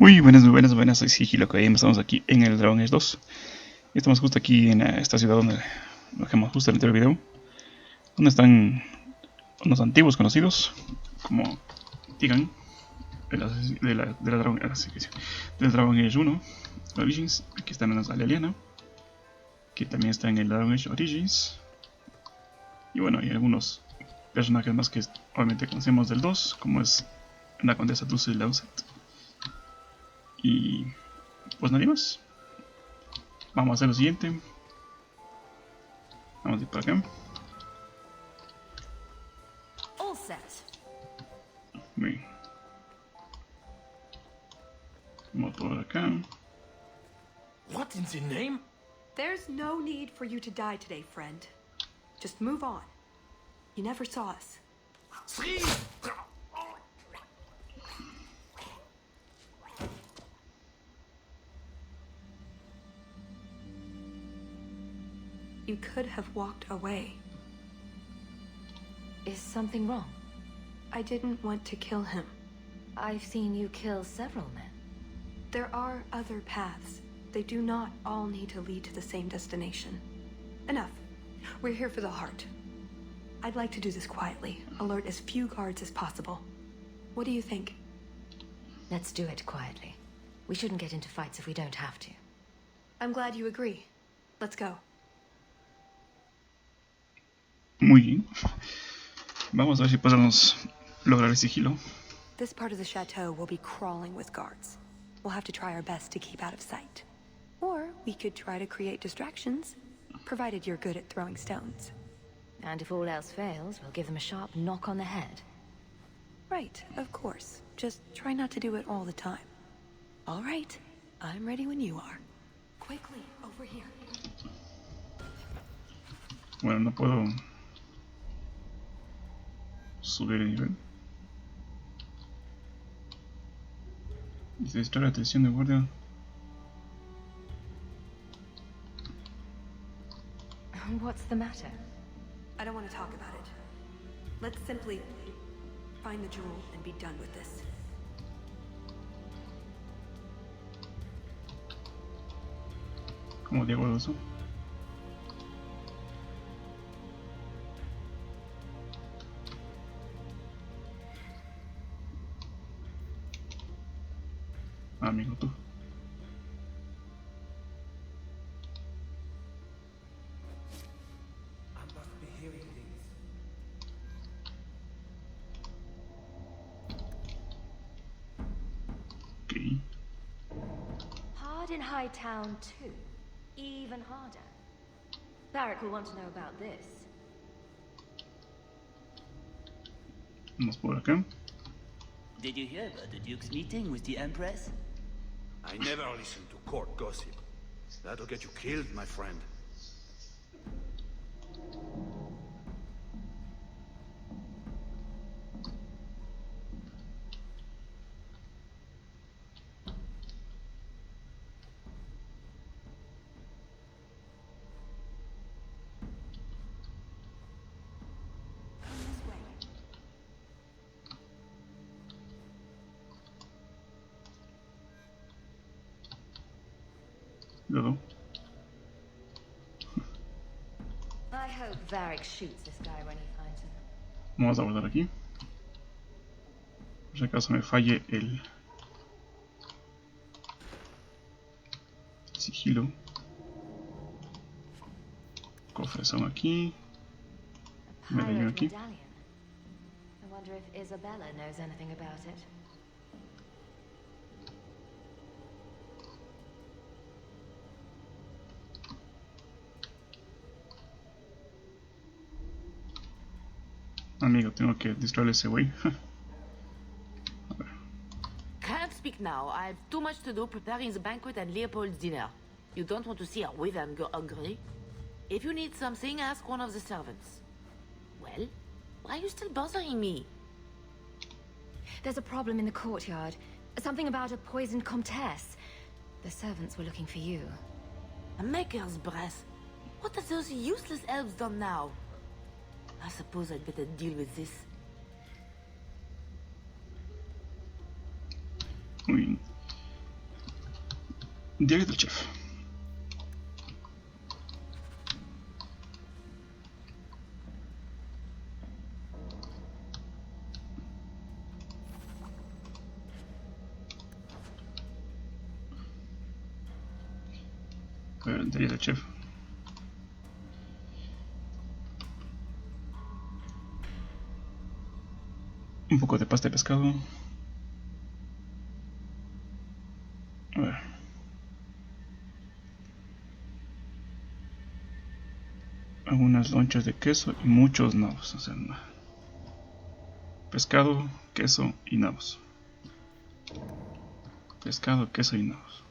Muy buenas, soy Sigilo, que estamos aquí en el Dragon Age 2. Estamos justo aquí en esta ciudad donde lo dejamos justo en el anterior video, donde están unos antiguos conocidos, como digan, del Dragon Age 1, Origins. Aquí están los Aleliana, que también está en el Dragon Age Origins. Y bueno, hay algunos personajes más que obviamente conocemos del 2, como es la condesa Dulce Lauset. Y pues nadie más. Vamos a hacer lo siguiente. Vamos a ir para acá. All set. Muy bien. Vamos por acá. What in the name? There's no need for you to die today, friend. Just move on. You never saw us. Three. You could have walked away. Is something wrong? I didn't want to kill him. I've seen you kill several men. There are other paths. They do not all need to lead to the same destination. Enough. We're here for the heart. I'd like to do this quietly, alert as few guards as possible. What do you think? Let's do it quietly. We shouldn't get into fights if we don't have to. I'm glad you agree. Let's go. Muy bien. Vamos a ver si podemos lograr el sigilo. This part of the chateau will be crawling with guards. We'll have to try our best to keep out of sight. Or we could try to create distractions, provided you're good at throwing stones. And if all else fails, we'll give them a sharp knock on the head. Right, of course. Just try not to do it all the time. All right, I'm ready when you are. Quickly, over here. Bueno, no puedo subir el nivel. Dice distraer la atención de guardia. What's the matter? I don't want to talk about it. Let's simply find the jewel and be done with this. ¿Cómo digo eso? Amigo tú. Okay. Hard in Hightown too. Even harder. Barrack will want to know about this. Vamos por acá. Did you hear about the Duke's meeting with the Empress? I never listen to court gossip. That'll get you killed, my friend. Luego. I hope Varric shoots this guy when he finds him. Vamos a guardar aquí. Por si acaso me falle el sigilo. Cofres son aquí. A Medallón pirate aquí. medallion. I wonder if Isabella knows anything about it. Amigo, tengo que distraer ese güey. Can't speak now. I have too much to do preparing the banquet and Leopold's dinner. You don't want to see her wither and go hungry. If you need something, ask one of the servants. Well, why are you still bothering me? There's a problem in the courtyard. Something about a poisoned comtesse. The servants were looking for you. A maker's breath. What have those useless elves done now? I suppose I'd better deal with this. Muy bien. Diario del chef. A ver, diario del chef. Un poco de pasta de pescado. A ver. Algunas lonchas de queso y muchos nabos. O sea, pescado, queso y nabos. Pescado, queso y nabos.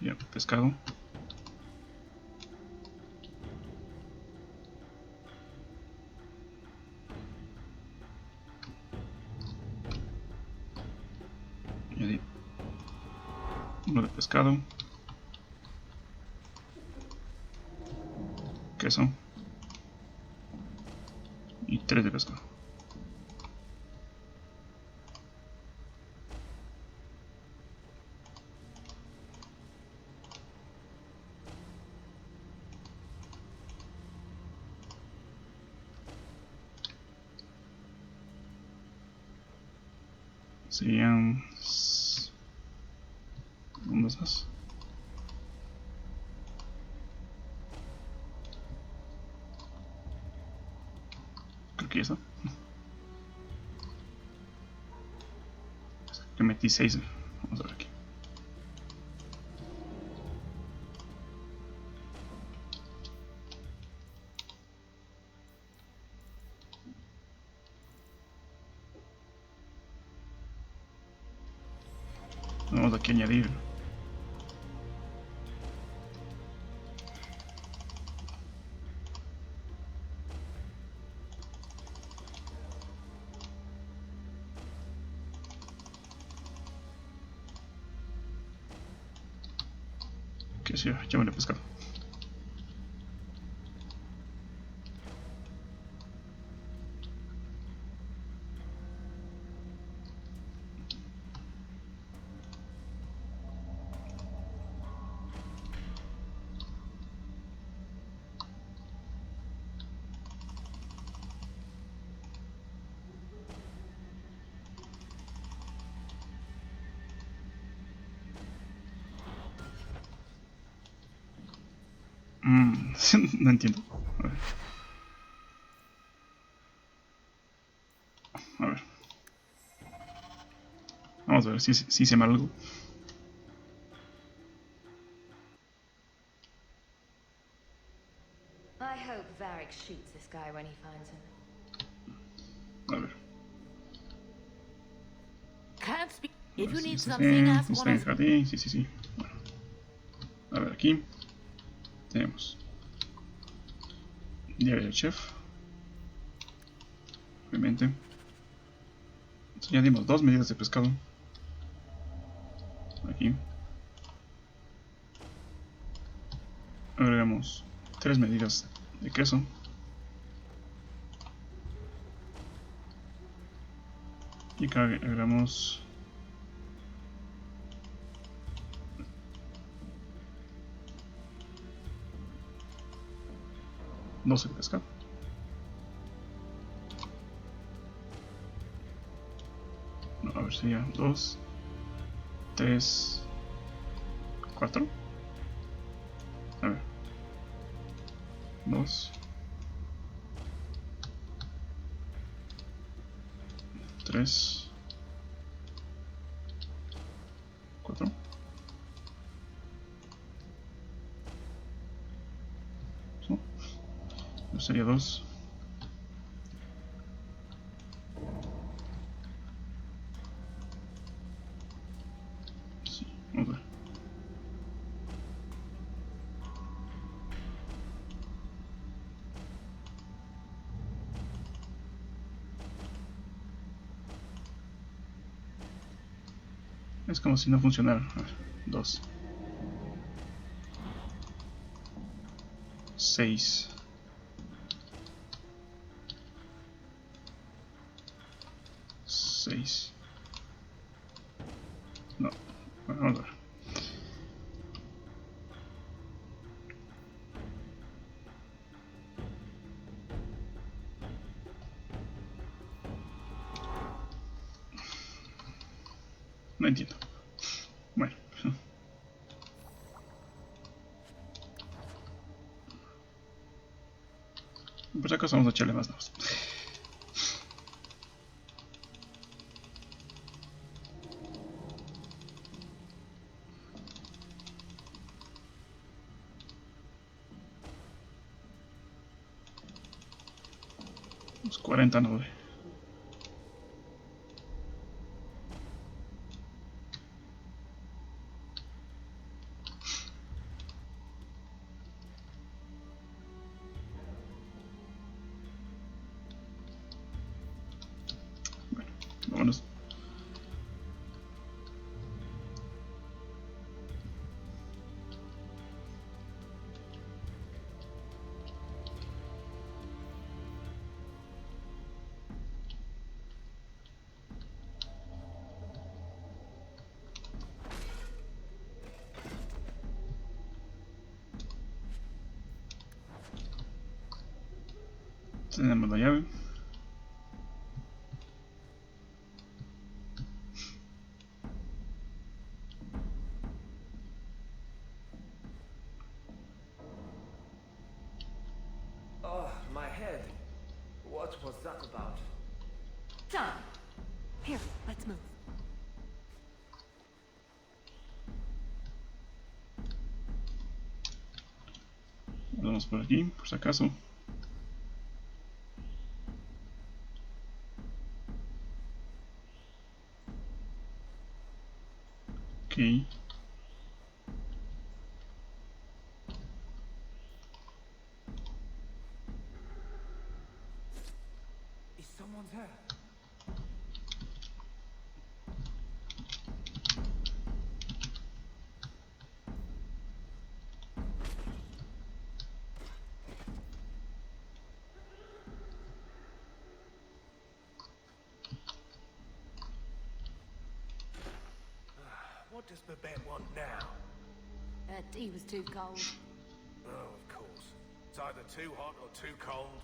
Ya, pescado. Añadir uno de pescado. Queso. Y 3 de pescado. Serían unos más. Creo que eso. Que metí 6. Vamos a ver aquí. Vamos aquí a añadir. Que sí, ya me lo he pescado. No entiendo. A ver. Vamos a ver si se me algo. I hope Varric shoots this guy when he finds him. A ver. Can't speak. If you need Está something, ask está one en of el jardín. Sí. Bueno. A ver, aquí tenemos diario del chef. Obviamente. Entonces ya dimos 2 medidas de pescado. Aquí. Agregamos 3 medidas de queso. Y acá agregamos 12 de pescado. No, a ver, sería 2, 3, 4. A ver. 2, 3, 4. Sería 2. Sí, vamos a ver. Es como si no funcionara. A ver, 2, 6, 6. No, bueno, vamos a ver. No entiendo. Bueno. Por si acaso vamos a echarle más dados. Los 49. Bueno, vámonos. Tenemos la llave. Oh, my head. What was that about? Done. Here, let's move. Vamos por aquí, por si acaso. Ok. Is someone there? What does Babette want now? Her tea was too cold. Oh, of course. It's either too hot or too cold.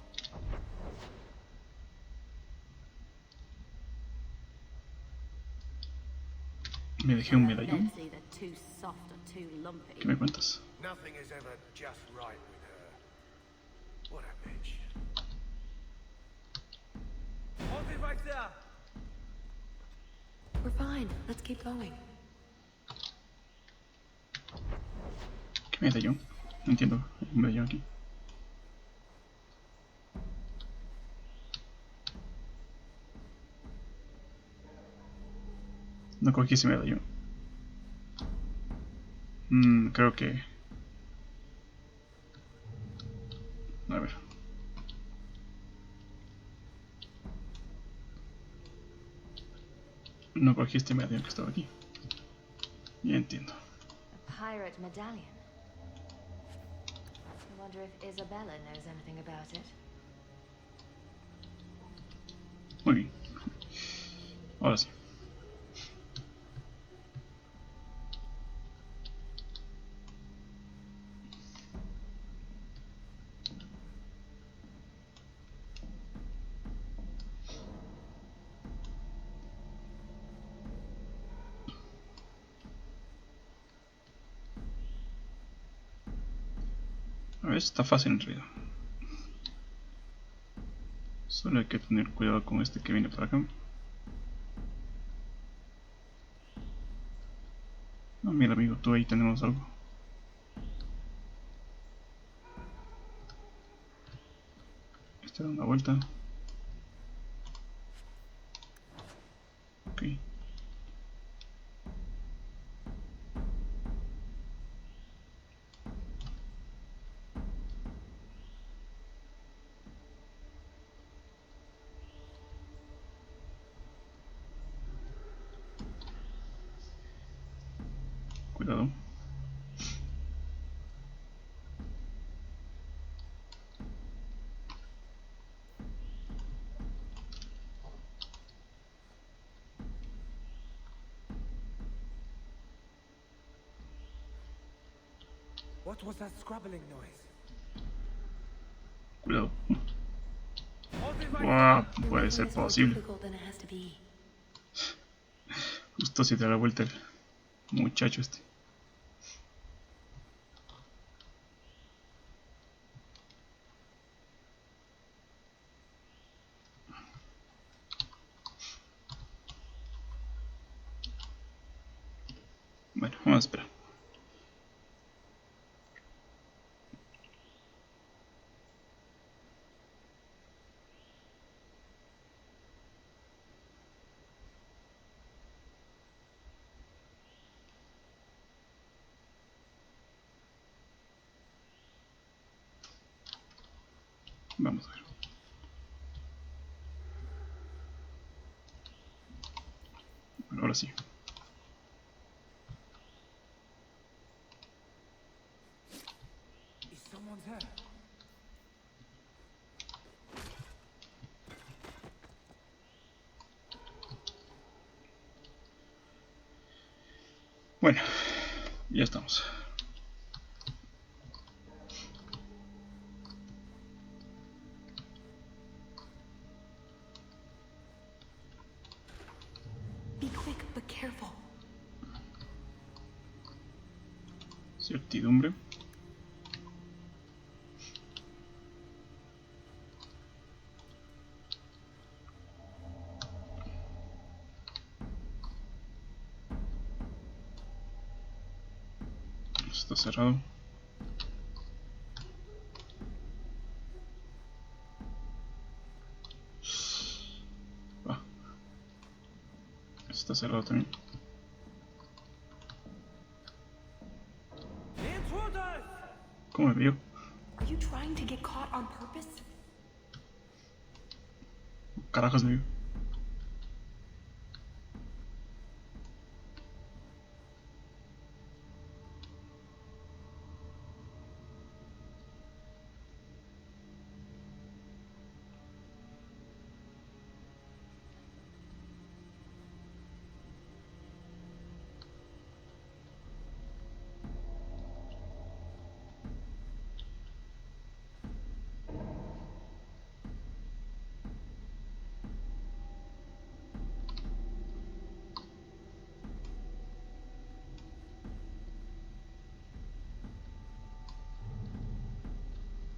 Me dejé un medallón. Bed's either too soft or too lumpy. ¿Qué me cuentas? Nothing is ever just right with her. What a bitch. Hold it right there! We're fine. Let's keep going. ¿Qué medallón? No entiendo. Hay un medallón aquí. No cogí ese medallón. Creo que... A ver. No cogí este medallón que estaba aquí. Ya entiendo. A pirate medallion. I wonder if Isabella knows anything about it. Muy bien. Ahora sí. A ver, está fácil en realidad. Solo hay que tener cuidado con este que viene para acá. Ah, mira amigo, tú ahí tenemos algo. Este da una vuelta. Ok. Cuidado. What was that scrabbling noise? Cuidado. Hold it right Wow, there! puede ser posible. Difficult than it has to be. Justo Esto sí te da la vuelta el muchacho este. Bueno, vamos a esperar. Vamos a ver. Bueno, ahora sí. Is someone there? Bueno, ya estamos. Be quick, but careful. Certidumbre. Está cerrado. Ah. Está cerrado también. Intruders! ¿Cómo me vio? Are you trying to get caught on purpose? Carajos me vio.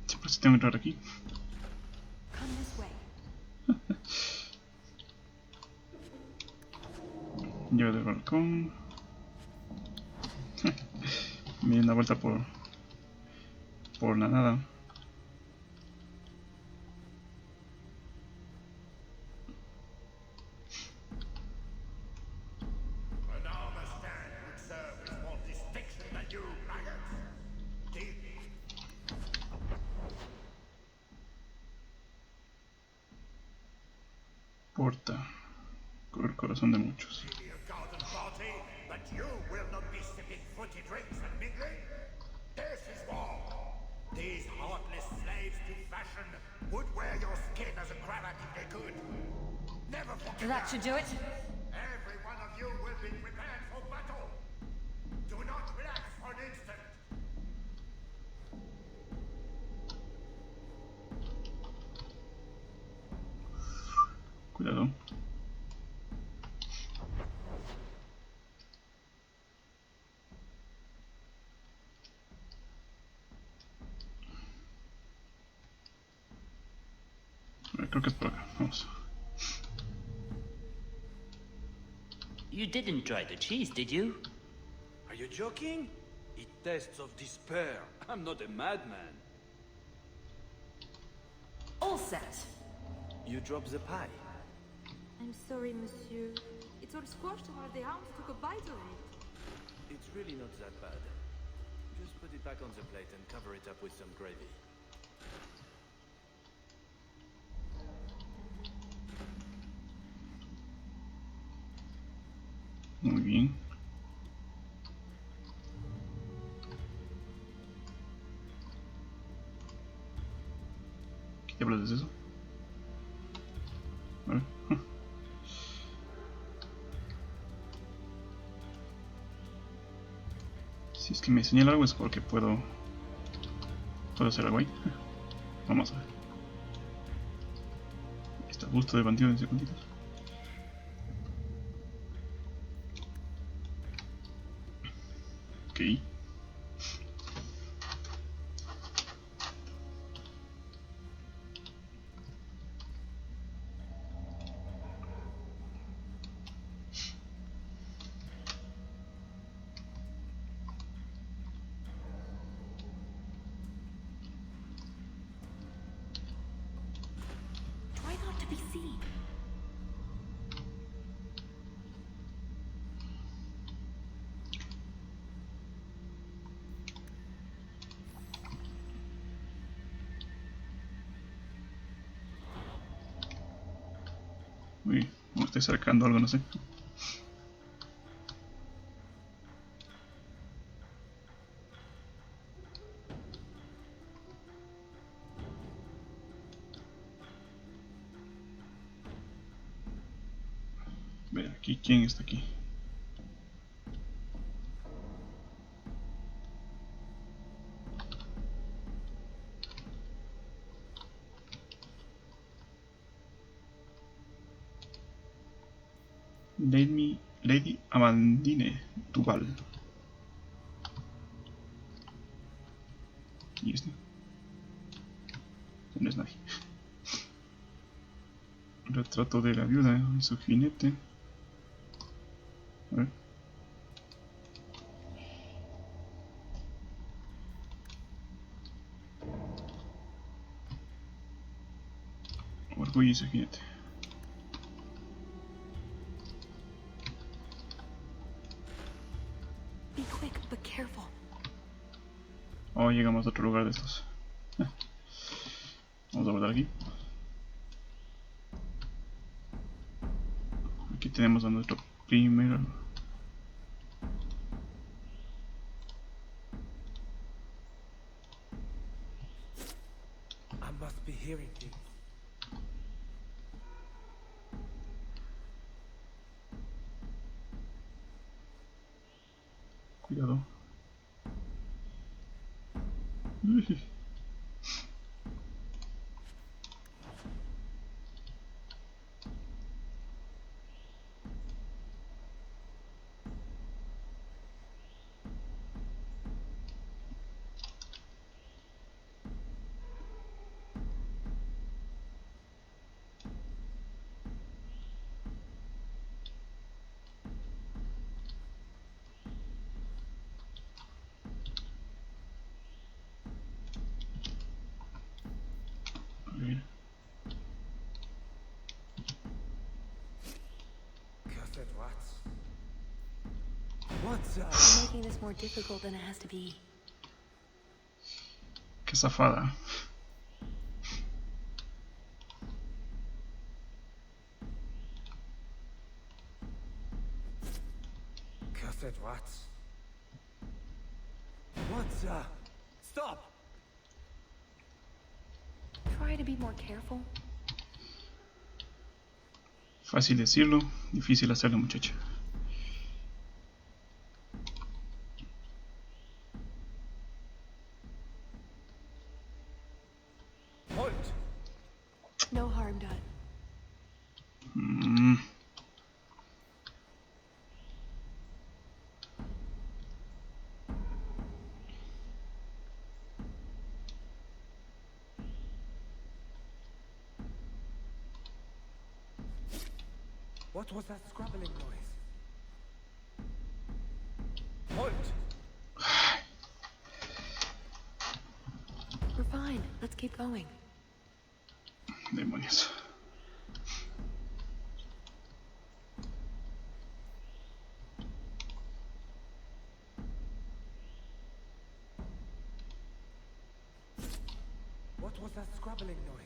Siempre se tengo que entrar aquí. Come this way. Llave del balcón. Me di una vuelta por la nada. An armor stand would serve with more distinction than you, maggots. Porta. Con el corazón de muchos. Be a garden party, but you will not be sipping fruity drinks and mingling. This is war. These heartless slaves to fashion would wear your skin as a cravat if they could. Never forget That should do it. Every one of you will be prepared for battle. Do not relax for an instant. Cuidado. Creo que es por acá. Vamos. You didn't try the cheese, did you? Are you joking? It tastes of despair. I'm not a madman. All set. You dropped the pie. I'm sorry, monsieur. It's all squashed while the hounds took a bite of it. It's really not that bad. Just put it back on the plate and cover it up with some gravy. Muy bien. ¿Qué diablos es eso? A ver. Si es que me señala algo es porque puedo hacer algo ahí. Vamos a ver. Está busto de bandido en segunditos. Try not to be seen. Uy, me estoy acercando algo, no sé. Ve aquí, ¿quién está aquí? Lady Amandine Duval. ¿Y este? No es nadie. Retrato de la viuda y su jinete. A ver. Orgullo y su jinete. Be quick, but careful. Oh, llegamos a otro lugar de estos. Vamos a guardar aquí. Aquí tenemos a nuestro primero. I must be hearing things. Cuidado. A ver. Cursed rats. What's up? You're making this more difficult than it has to be. Qué zafada. Cursed rats. What's up? Stop! Try to be more careful. Fácil decirlo, difícil hacerlo, muchacha. Halt! No harm done. What was that scrabbling noise? Halt! We're fine. Let's keep going. Demonios. What was that scrabbling noise?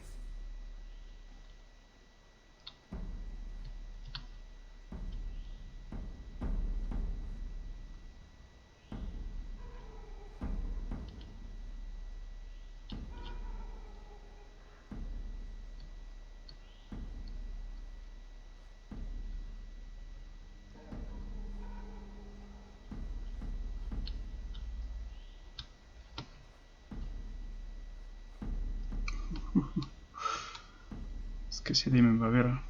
Es que si me va a ver.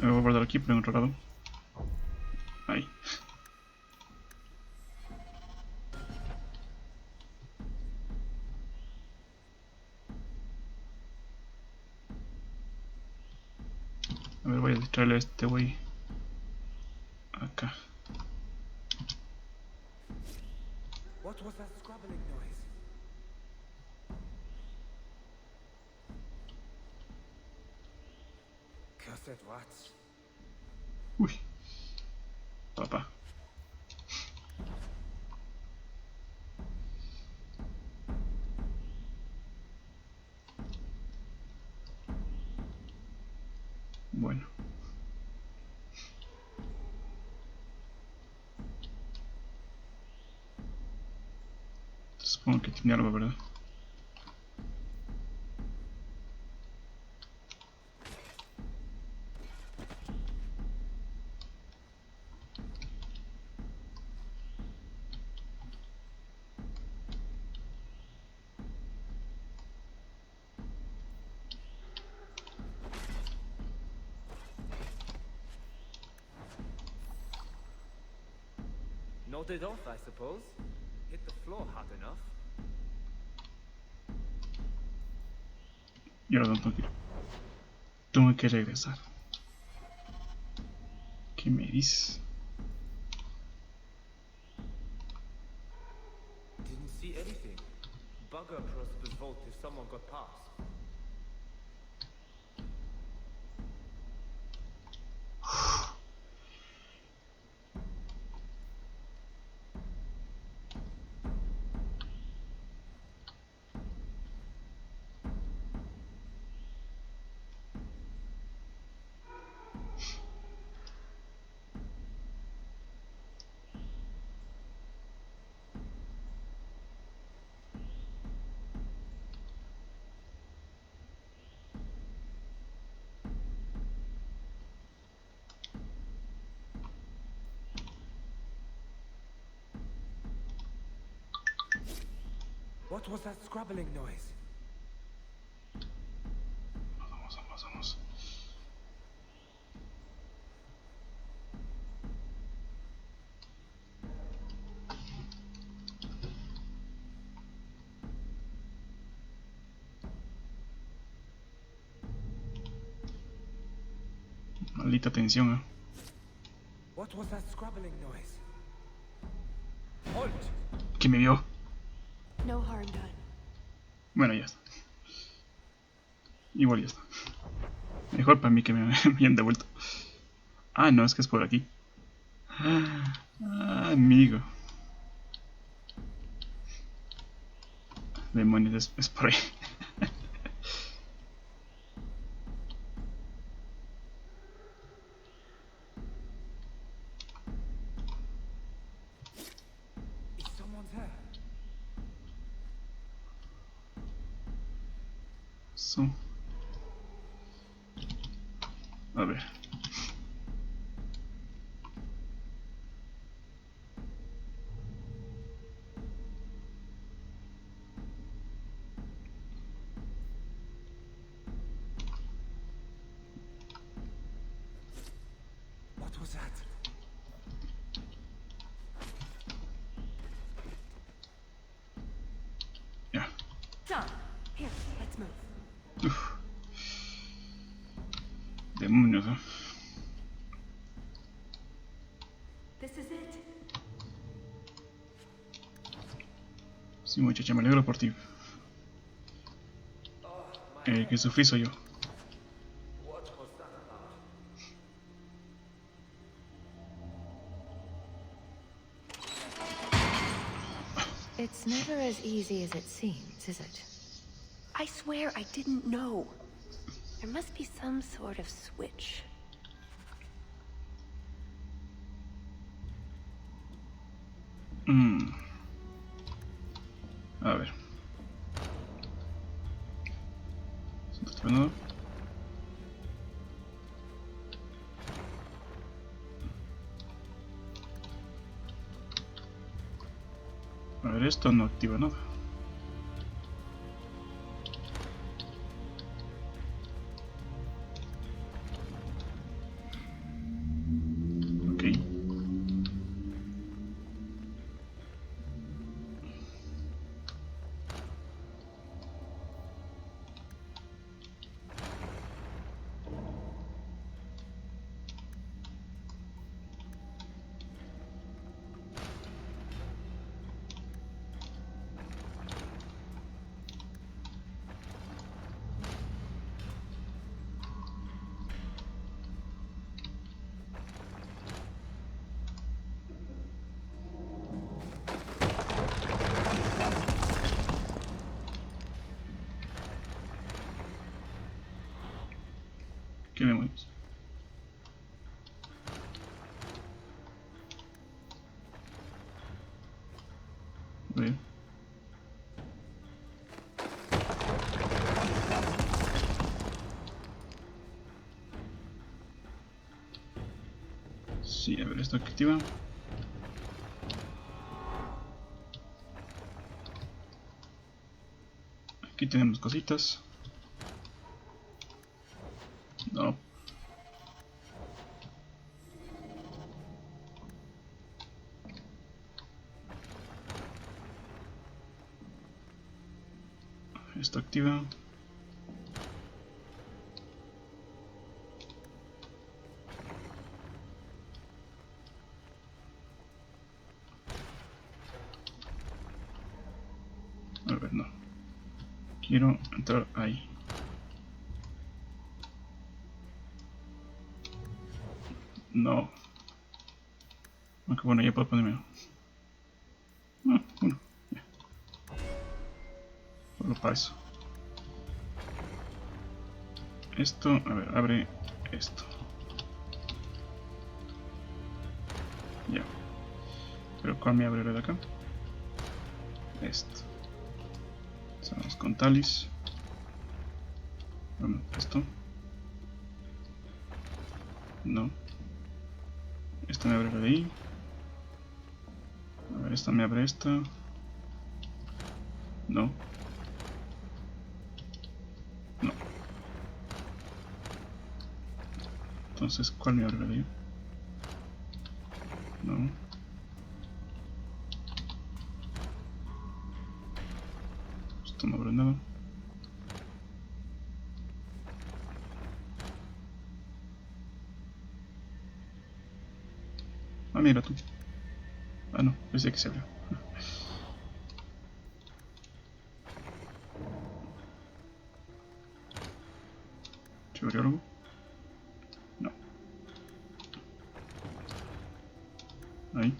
Me voy a guardar aquí, pero en otro lado. Ahí. A ver, voy a distraerle a este güey. Acá. What was that scrabbling noise? Cursed rats. Uy. Papá. Bueno. Supongo que tiene algo, ¿verdad? Nodded off, I suppose. Hit the floor hard enough. Y ahora tengo que regresar. ¿Qué me dices? Didn't see anything. Bugger across the vault if someone got past. What was that scrabbling noise? Vamos. Maldita tensión, ¿eh? What was that scrabbling noise? Halt! ¿Quién me vio? No harm done. Bueno, ya está. Igual ya está. Mejor para mí que me hayan devuelto. Ah, no, es que es por aquí. Ah, amigo. Demonios, es por ahí. Is someone there? So. A ver. What was that? Ya. Done. Here, let's move. Uf. Demonios, ¿eh? This is it. Sí, muchacha, me alegro por ti. Que sufrí soy yo. What was that about? It's never as easy as it seems, is it? I swear I didn't know. There must be some sort of switch. A ver. Bueno. A ver, esto no activa nada. ¿Qué vemos? Bien. Sí, a ver, esto activa. Aquí tenemos cositas. No. Esto activa. A ver, no. Quiero entrar ahí. No. Aunque bueno, ya puedo ponerme. Ah, bueno, ya. Solo para eso. Esto, a ver, abre esto. Ya. Pero ¿cuál me abre de acá? Esto. Vamos con Tallis. Bueno, esto. No. Esto me abre de ahí. A ver, esta me abre esta. No. No. Entonces, ¿cuál me abre de ahí? No. Esto no abre nada. Ah, mira tú. Ah, no, pensé que se abrió. ¿Se abrió algo? No. Ahí.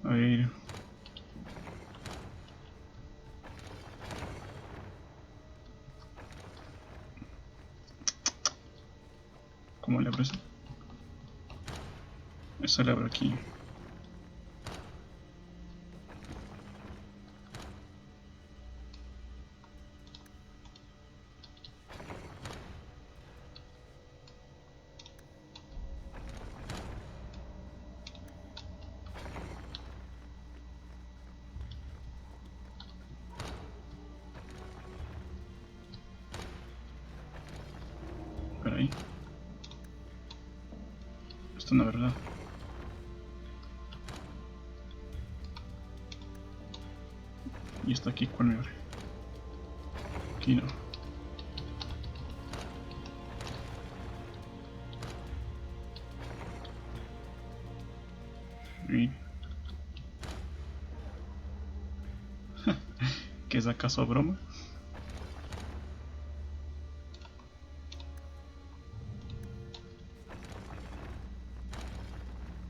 A ver. ¿Cómo le abro eso? Eso le abro aquí. Por ahí. Esto no es verdad. Y esto aquí, ¿cuál me abre? Aquí no. Y... ¿qué es acaso broma?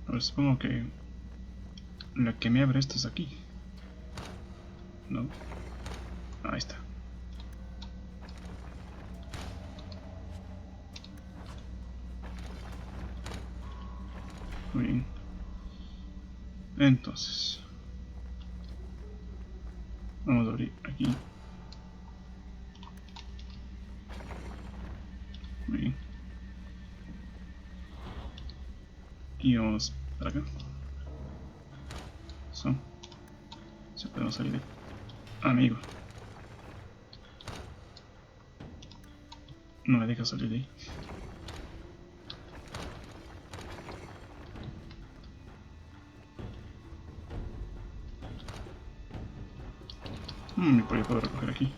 A ver, supongo que la que me abre esto es aquí. No. Ahí está. Muy bien. Entonces vamos a abrir aquí. Muy bien. Y vamos para acá. Eso. Se podemos salir de ahí. Amigo. No me deja salir de ahí. Me puedo recoger aquí.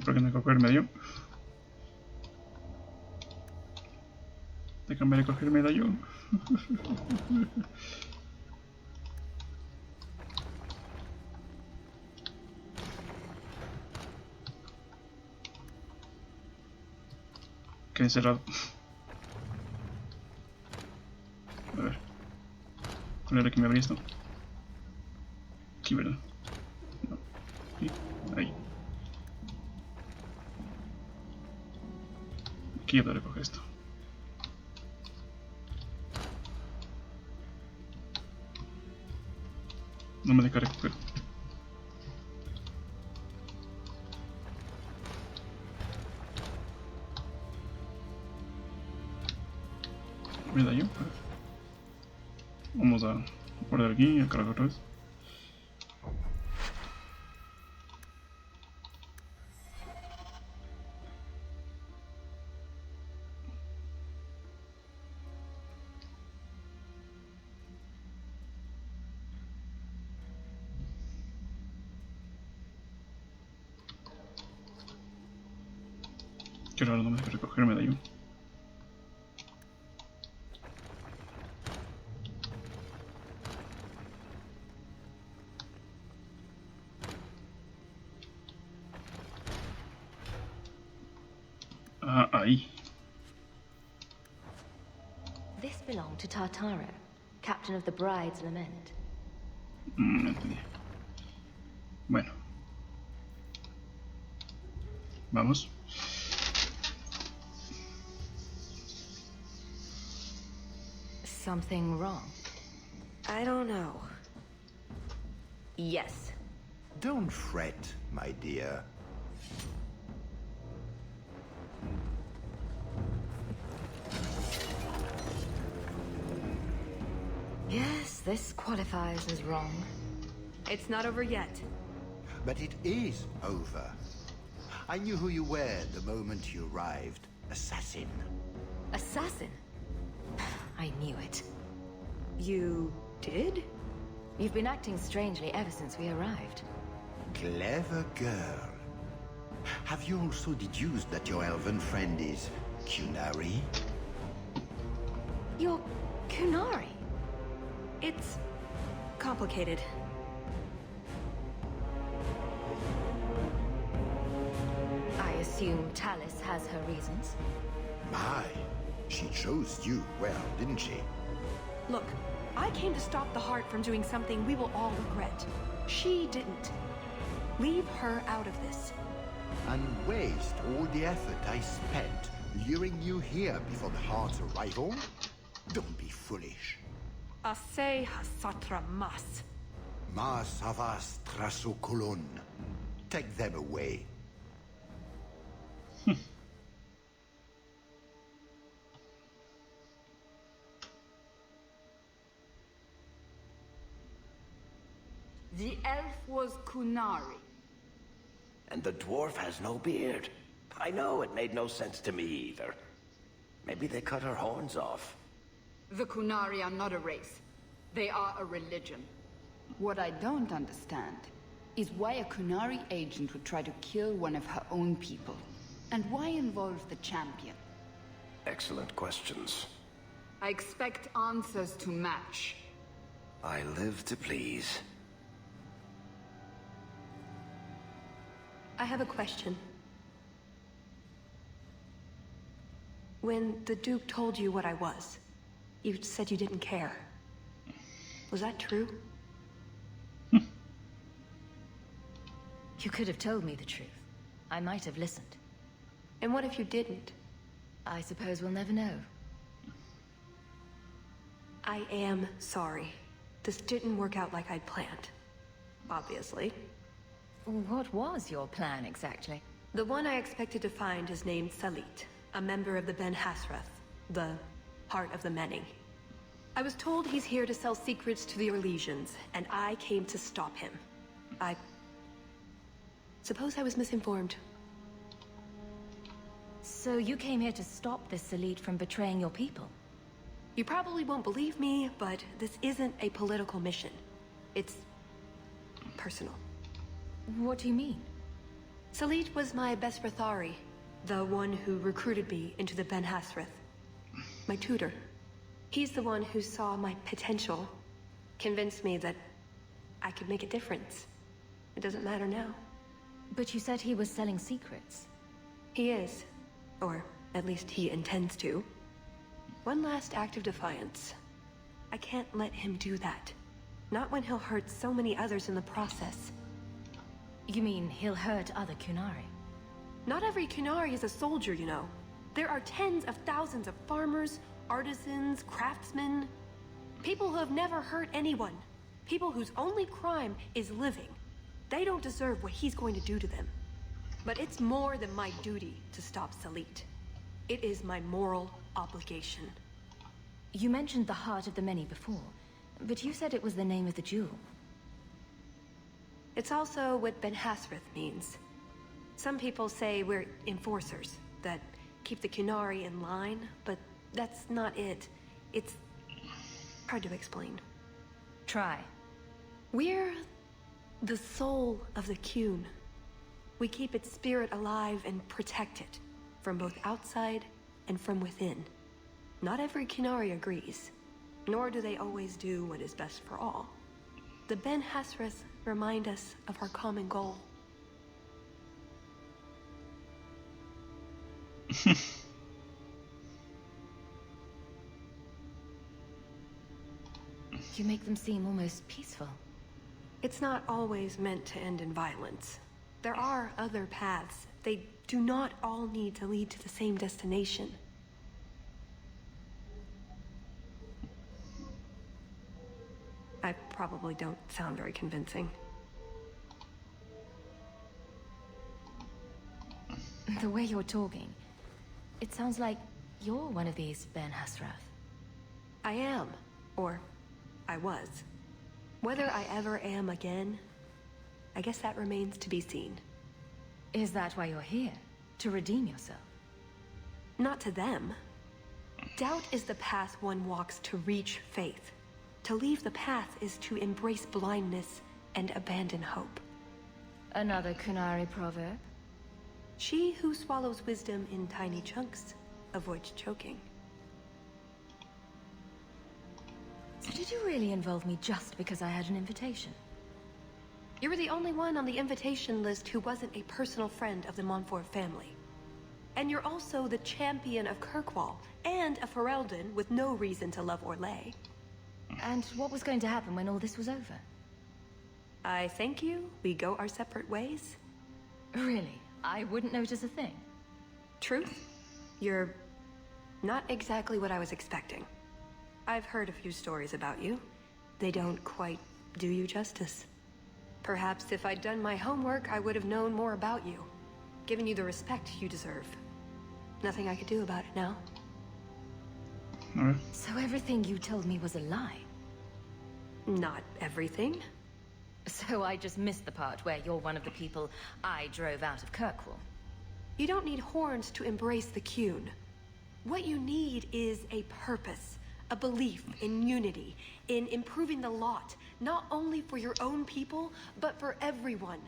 ¿Por qué no cogerme yo? Déjame recogerme yo. Quedé encerrado. A ver. ¿Cuál era que me abría esto? Aquí, ¿verdad? No. Aquí. Ahí. Aquí ya te recoge esto. No me deja recoger. Medallón. Vamos a guardar aquí y a cargar otra vez. Qué raro, no me deja recoger el medallón. Ah, ahí. This belonged to Tartaro, captain of the Bride's Lament. Entendí. Bueno. Vamos. Something wrong? I don't know. Yes. Don't fret, my dear. Yes, this qualifies as wrong. It's not over yet. But it is over. I knew who you were the moment you arrived. Assassin. Assassin? I knew it. You did? You've been acting strangely ever since we arrived. Clever girl. Have you also deduced that your elven friend is Qunaris? You're Qunaris? It's complicated. I assume Tallis has her reasons. My, she chose you well, didn't she? Look, I came to stop the heart from doing something we will all regret. She didn't. Leave her out of this. And waste all the effort I spent luring you here before the heart's arrival? Don't be foolish. Ase hasatra mas. Mas havas trasokolon. Take them away. The elf was Qunaris. And the dwarf has no beard. I know, it made no sense to me either. Maybe they cut her horns off. The Qunaris are not a race. They are a religion. What I don't understand is why a Qunaris agent would try to kill one of her own people. And why involve the champion? Excellent questions. I expect answers to match. I live to please. I have a question. When the Duke told you what I was, you said you didn't care. Was that true? You could have told me the truth. I might have listened. And what if you didn't? I suppose we'll never know. I am sorry. This didn't work out like I'd planned. Obviously. What was your plan exactly? The one I expected to find is named Salit, a member of the Ben Hasrath, the Heart of the Many. I was told he's here to sell secrets to the Orlesians, and I came to stop him. I suppose I was misinformed. So you came here to stop this elite from betraying your people? You probably won't believe me, but this isn't a political mission. It's personal. What do you mean? Salit was my best Rathari, the one who recruited me into the Ben Hasrath. My tutor. He's the one who saw my potential, convinced me that I could make a difference. It doesn't matter now. But you said he was selling secrets. He is. Or At least he intends to. One last act of defiance. I can't let him do that. Not when he'll hurt so many others in the process. You mean he'll hurt other Qunari? Not every Qunari is a soldier, you know. There are tens of thousands of farmers, artisans, craftsmen. People who have never hurt anyone. People whose only crime is living. They don't deserve what he's going to do to them. But it's more than my duty to stop Salit. It is my moral obligation. You mentioned the Heart of the Many before, but you said it was the name of the jewel. It's also what Ben Hasrith means. Some people say we're enforcers, that keep the Qunari in line, but that's not it. It's hard to explain. Try. We're the soul of the Qun. We keep its spirit alive and protect it, from both outside and from within. Not every Qunari agrees, nor do they always do what is best for all. The Ben Hasrith remind us of our common goal. You make them seem almost peaceful. It's not always meant to end in violence. There are other paths. They do not all need to lead to the same destination. I probably don't sound very convincing. The way you're talking, it sounds like you're one of these Ben Hasrath. I am, or I was. Whether I ever am again, I guess that remains to be seen. Is that why you're here? To redeem yourself? Not to them. Doubt is the path one walks to reach faith. To leave the path is to embrace blindness and abandon hope. Another Qunari proverb? She who swallows wisdom in tiny chunks avoids choking. So did you really involve me just because I had an invitation? You were the only one on the invitation list who wasn't a personal friend of the Montfort family. And you're also the champion of Kirkwall, and a Ferelden with no reason to love Orlais. And what was going to happen when all this was over? I thank you, we go our separate ways. Really? I wouldn't notice a thing. Truth? You're not exactly what I was expecting. I've heard a few stories about you. They don't quite do you justice. Perhaps if I'd done my homework, I would have known more about you, given you the respect you deserve. Nothing I could do about it now. So everything you told me was a lie? Not everything. So I just missed the part where you're one of the people I drove out of Kirkwall. You don't need horns to embrace the Qun. What you need is a purpose, a belief in unity, in improving the lot, not only for your own people, but for everyone.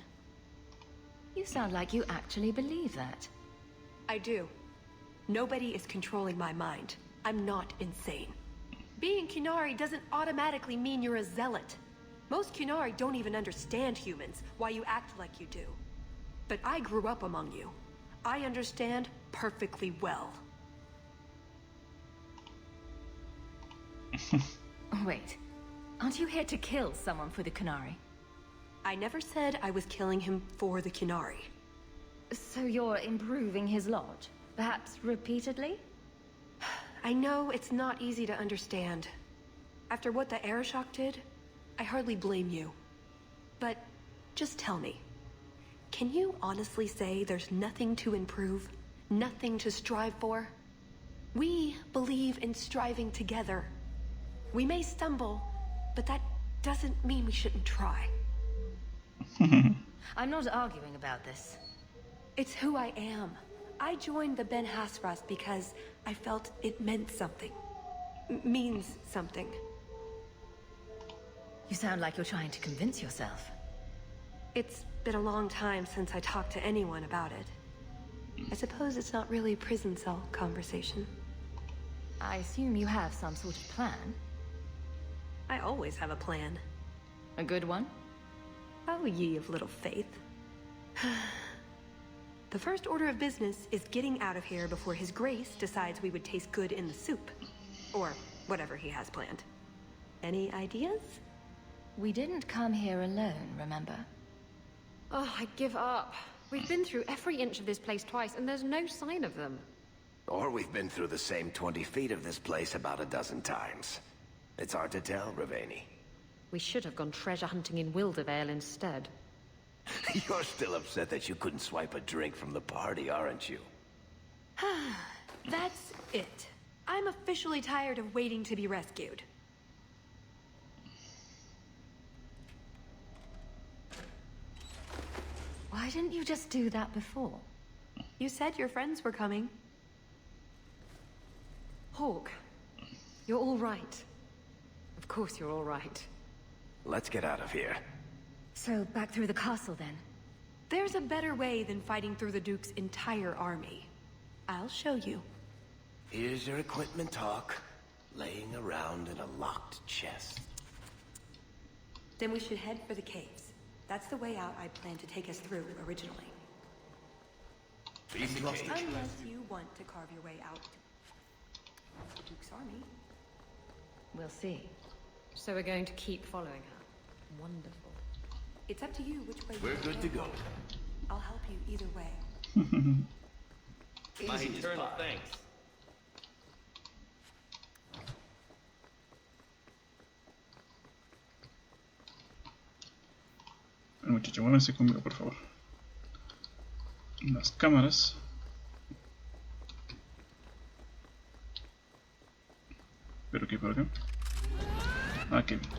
You sound like you actually believe that. I do. Nobody is controlling my mind. I'm not insane. Being Qunari doesn't automatically mean you're a zealot. Most Qunari don't even understand humans, why you act like you do. But I grew up among you. I understand perfectly well. Wait, aren't you here to kill someone for the Qunari? I never said I was killing him for the Qunari. So you're improving his lot? Perhaps repeatedly? I know it's not easy to understand. After what the Arishok did, I hardly blame you. But just tell me, can you honestly say there's nothing to improve? Nothing to strive for? We believe in striving together. We may stumble, but that doesn't mean we shouldn't try. I'm not arguing about this. It's who I am. I joined the Ben Hasras because I felt it meant something. Means something. You sound like you're trying to convince yourself. It's been a long time since I talked to anyone about it. I suppose it's not really prison cell conversation. I assume you have some sort of plan? I always have a plan. A good one? Oh, ye of little faith. The first order of business is getting out of here before His Grace decides we would taste good in the soup. Or whatever he has planned. Any ideas? We didn't come here alone, remember? Oh, I give up. We've been through every inch of this place twice, and there's no sign of them. Or we've been through the same 20 feet of this place about a dozen times. It's hard to tell, Ravani. We should have gone treasure hunting in Wildervale instead. You're still upset that you couldn't swipe a drink from the party, aren't you? That's it. I'm officially tired of waiting to be rescued. Why didn't you just do that before? You said your friends were coming. Hawk, you're all right. Of course you're all right. Let's get out of here. So, back through the castle then? There's a better way than fighting through the Duke's entire army. I'll show you. Here's your equipment talk, laying around in a locked chest. Then we should head for the caves. That's the way out I planned to take us through originally. Unless you want to carve your way out the Duke's army. We'll see. So we're going to keep following her. Wonderful. It's up to you which way We're good to go. I'll help you either way. My eternal thanks. Bueno, muchachos, muévanse conmigo, por favor. Las cámaras. ¿Pero qué? ¿Por acá? Ah, qué bien.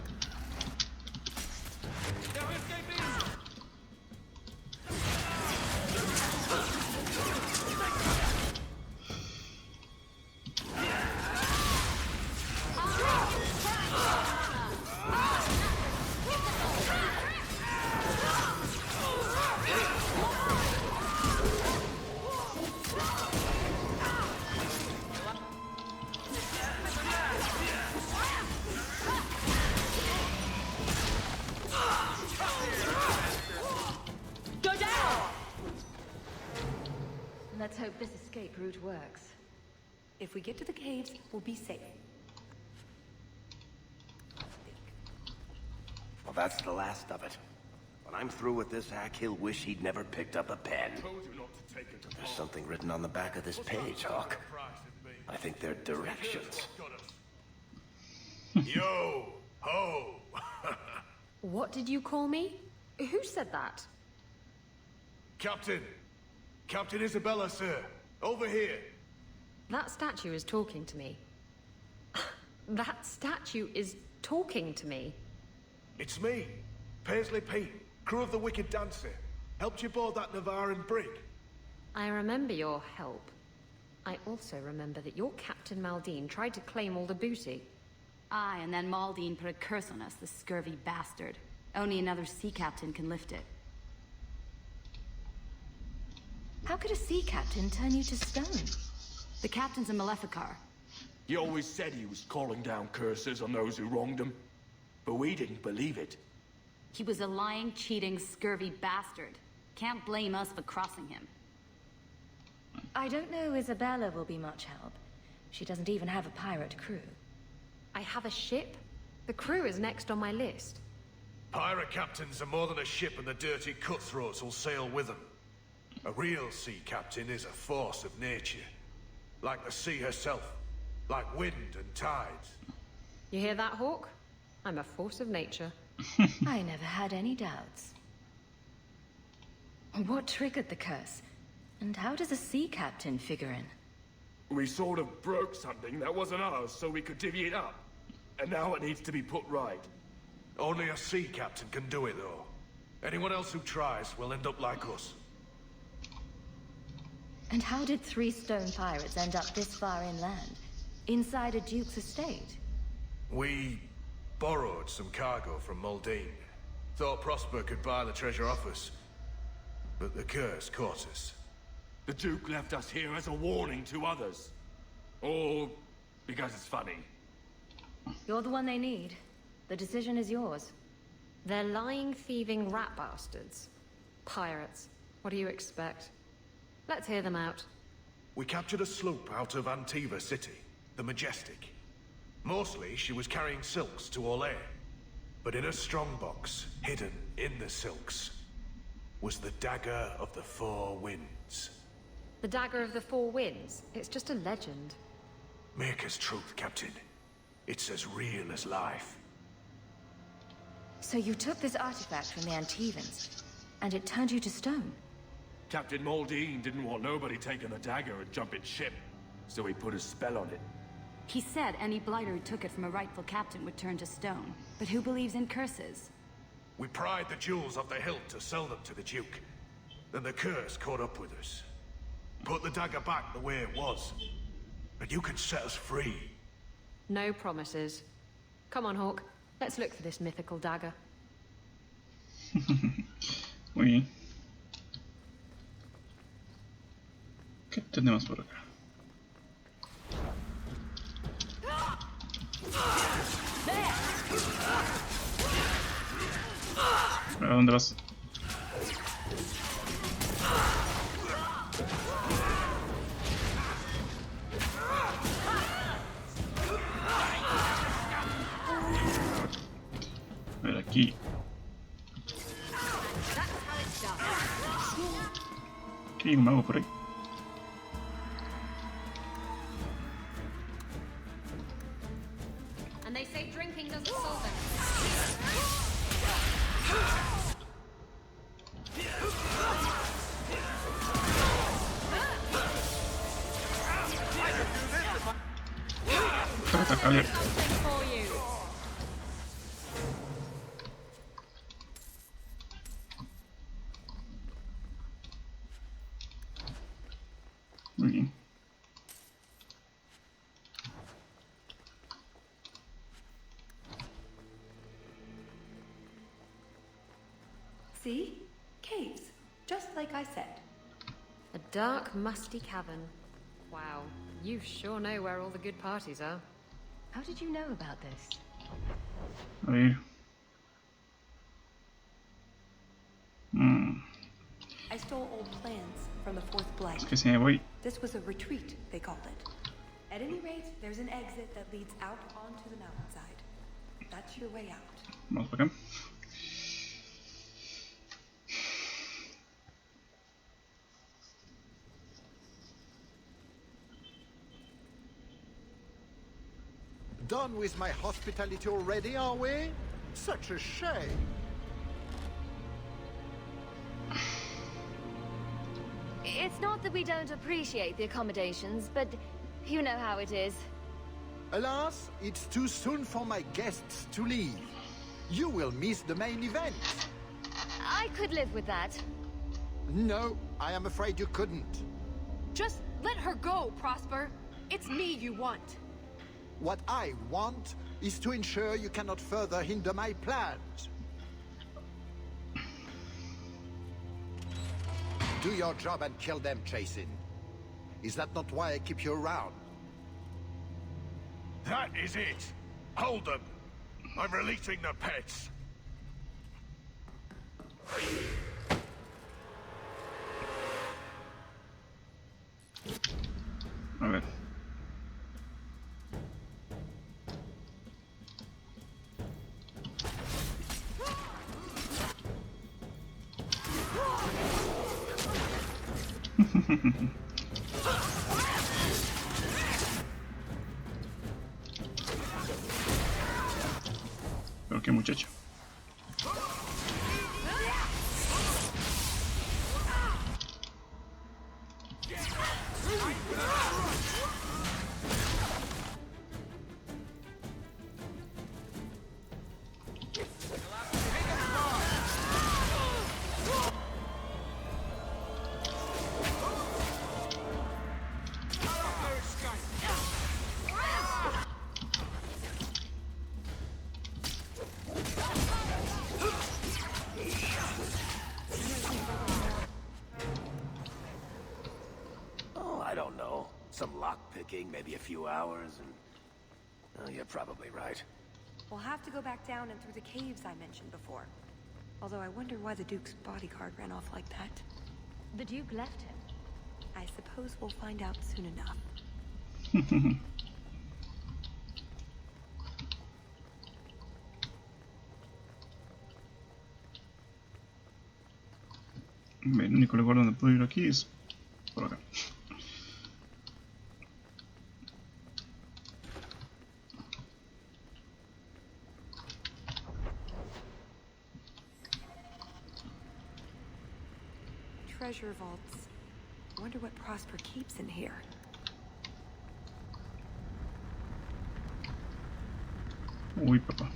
Let's hope this escape route works. If we get to the caves, we'll be safe. Well, that's the last of it. When I'm through with this hack, he'll wish he'd never picked up a pen. There's something written on the back of this page, Hawk. I think they're directions. Yo! Ho! What did you call me? Who said that? Captain! Captain Isabella, sir. Over here. That statue is talking to me. That statue is talking to me. It's me, Paisley Pete, crew of the Wicked Dancer. Helped you board that Navaran brig. I remember your help. I also remember that your Captain Maldine tried to claim all the booty. Aye, and then Maldine put a curse on us, the scurvy bastard. Only another sea captain can lift it. How could a sea captain turn you to stone? The captain's a Maleficar. He always said he was calling down curses on those who wronged him. But we didn't believe it. He was a lying, cheating, scurvy bastard. Can't blame us for crossing him. I don't know Isabella will be much help. She doesn't even have a pirate crew. I have a ship. The crew is next on my list. Pirate captains are more than a ship, and the dirty cutthroats will sail with them. A real sea captain is a force of nature. Like the sea herself. Like wind and tides. You hear that, Hawk? I'm a force of nature. I never had any doubts. What triggered the curse? And how does a sea captain figure in? We sort of broke something that wasn't ours so we could divvy it up. And now it needs to be put right. Only a sea captain can do it, though. Anyone else who tries will end up like us. And how did 3 stone pirates end up this far inland? Inside a duke's estate? We borrowed some cargo from Maldine. Thought Prosper could buy the treasure off us. But the curse caught us. The Duke left us here as a warning to others. Or because it's funny. You're the one they need. The decision is yours. They're lying, thieving rat bastards. Pirates. What do you expect? Let's hear them out. We captured a sloop out of Antiva City, the Majestic. Mostly, she was carrying silks to Orlais. But in a strongbox, hidden in the silks, was the Dagger of the Four Winds. The Dagger of the Four Winds? It's just a legend. Maker's truth, Captain. It's as real as life. So you took this artifact from the Antivans, and it turned you to stone? Captain Maldine didn't want nobody taking the dagger and jumping ship, so he put a spell on it. He said any blighter who took it from a rightful captain would turn to stone. But who believes in curses? We pried the jewels off the hilt to sell them to the Duke. Then the curse caught up with us. Put the dagger back the way it was, and you can set us free. No promises. Come on, Hawk. Let's look for this mythical dagger. Muy bien. ¿Qué tenemos por acá? ¿A dónde vas? A ver, aquí. ¿Qué hay un mago por ahí? And they say drinking doesn't solve it. Atacarle. Muy bien. See? Caves. Just like I said. A dark, musty cavern. Wow, you sure know where all the good parties are. How did you know about this? A ver. I stole old plans from the Fourth Blight. Es que si me voy. This was a retreat, they called it. At any rate, there's an exit that leads out onto the mountainside. That's your way out. Vamos para acá. Done with my hospitality already, are we? Such a shame. It's not that we don't appreciate the accommodations, but you know how it is. Alas, it's too soon for my guests to leave. You will miss the main event. I could live with that. No, I am afraid you couldn't. Just let her go, Prosper. It's me you want. What I want is to ensure you cannot further hinder my plans. Do your job and kill them, Chasin. Is that not why I keep you around? That is it. Hold them. I'm releasing the pets. A ver. Pero qué muchacho. Some lockpicking, maybe a few hours, and... Oh, you're probably right. We'll have to go back down and through the caves I mentioned before. Although I wonder why the Duke's bodyguard ran off like that. The Duke left him. I suppose we'll find out soon enough. El único lugar donde puedo ir aquí es por acá. Treasure vaults. Wonder what Prosper keeps in here. Uy, papá.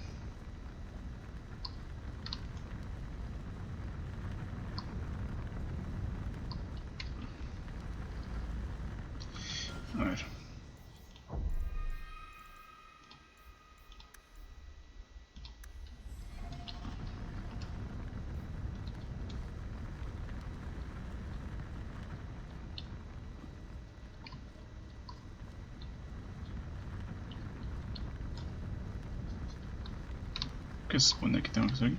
A ver. ¿Qué se supone que tengo que hacer aquí?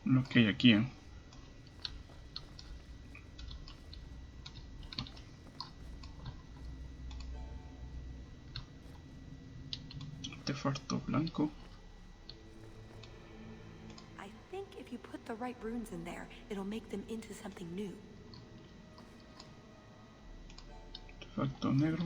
Lo que hay aquí, Artefacto blanco. I think if you put the right runes in there, it'll make them into something new. Artefacto negro.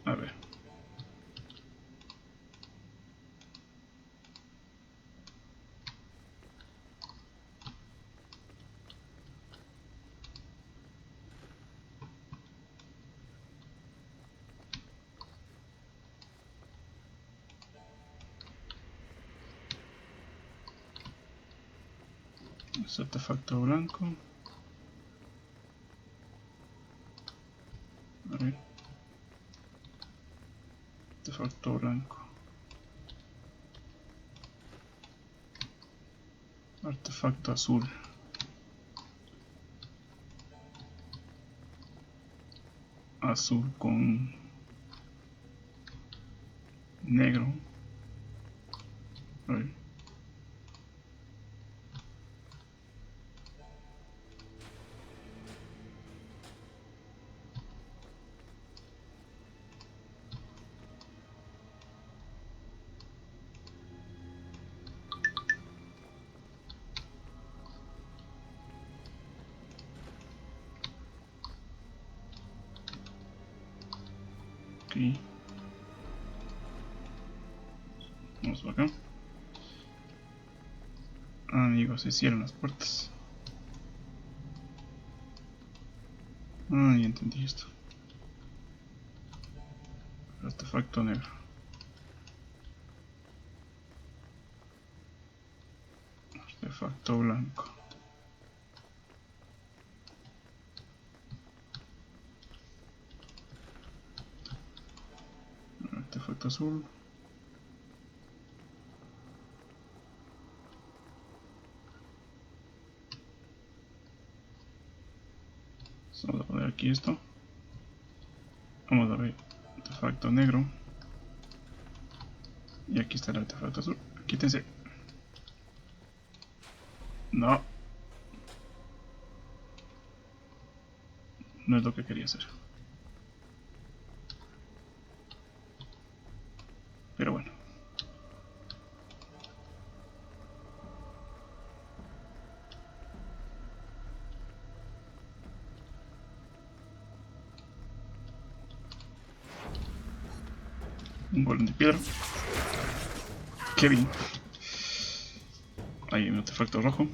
A ver. Es artefacto blanco. A ver. Artefacto blanco. Artefacto azul. Azul con negro. A ver. Aquí. Vamos por acá. Amigos, se cierran las puertas. Ah, ya entendí esto. Artefacto negro. Artefacto blanco. Artefacto azul. Vamos a poner aquí esto. Vamos a ver artefacto negro. Y aquí está el artefacto azul. Quítense. No. No es lo que quería hacer. Un golem de piedra. Qué bien. Hay un artefacto rojo.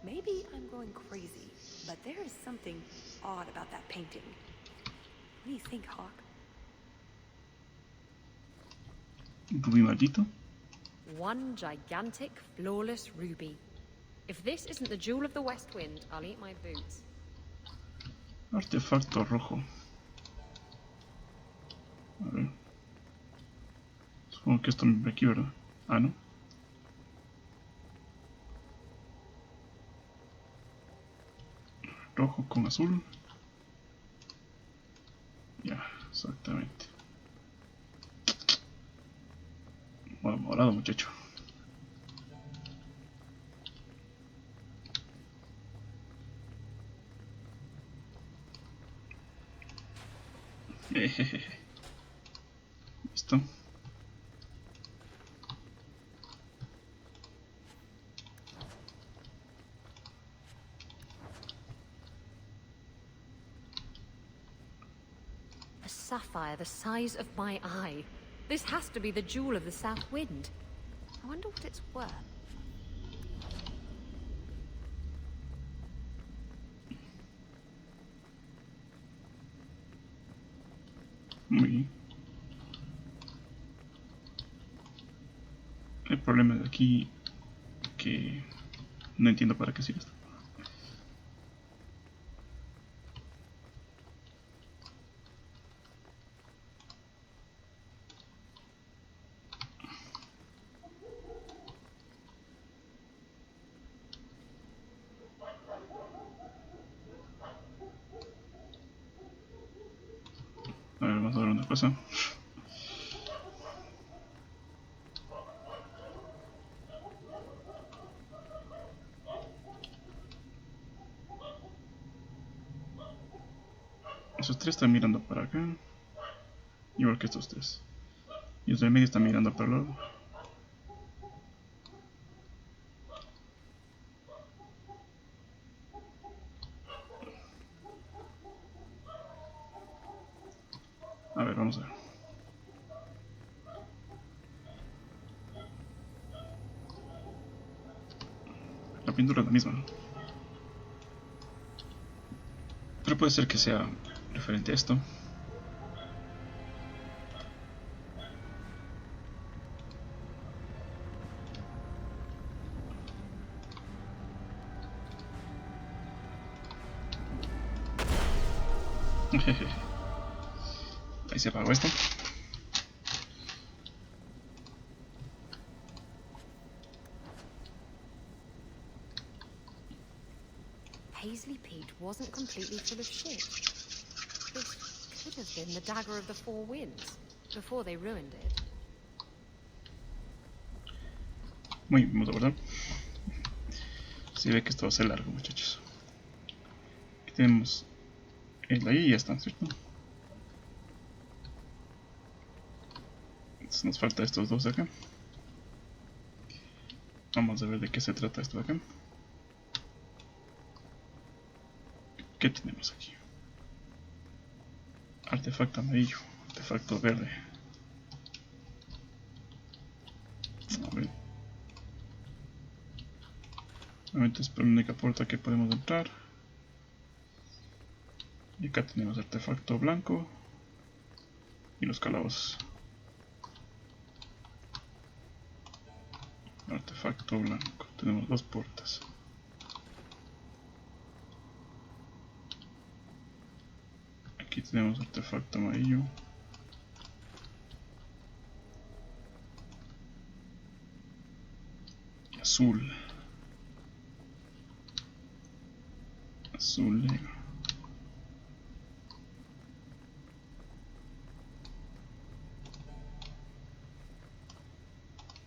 Maybe I'm going crazy, but there is something odd about that painting. What do you think, Hawk? Rubí maldito. One gigantic, flawless ruby. If this isn't the jewel of the West Wind, I'll eat my boots. Artefacto rojo. A ver. Supongo que esto me aquí, ¿verdad? Ah, no. Rojo con azul. Ya, exactamente. Bueno, morado, muchacho. Listo. A sapphire the size of my eye. This has to be the jewel of the South Wind. I wonder what it's worth. Muy bien. El problema de aquí que no entiendo para qué sirve esto. A ver, vamos a ver una cosa. Esos tres están mirando para acá, igual que estos tres. Y los del medio están mirando para el lado. A ver, vamos a ver. La pintura es la misma, ¿no? Pero puede ser que sea referente a esto. Ahí se apagó esto. Paisley Peak wasn't completely full of shit. This could have been the dagger of the Four Winds, before they ruined it. Muy bien, vamos a guardar. Se ve que esto va a ser largo, muchachos. Aquí tenemos el ahí y ya está, ¿cierto? Entonces nos falta estos dos de acá. Vamos a ver de qué se trata esto de acá. ¿Qué tenemos aquí? Artefacto amarillo, artefacto verde. A ver. Nuevamente es por la única puerta que podemos entrar. Y acá tenemos artefacto blanco y los calabozos. Artefacto blanco, tenemos dos puertas. Aquí tenemos artefacto amarillo. Y azul. Azul negro.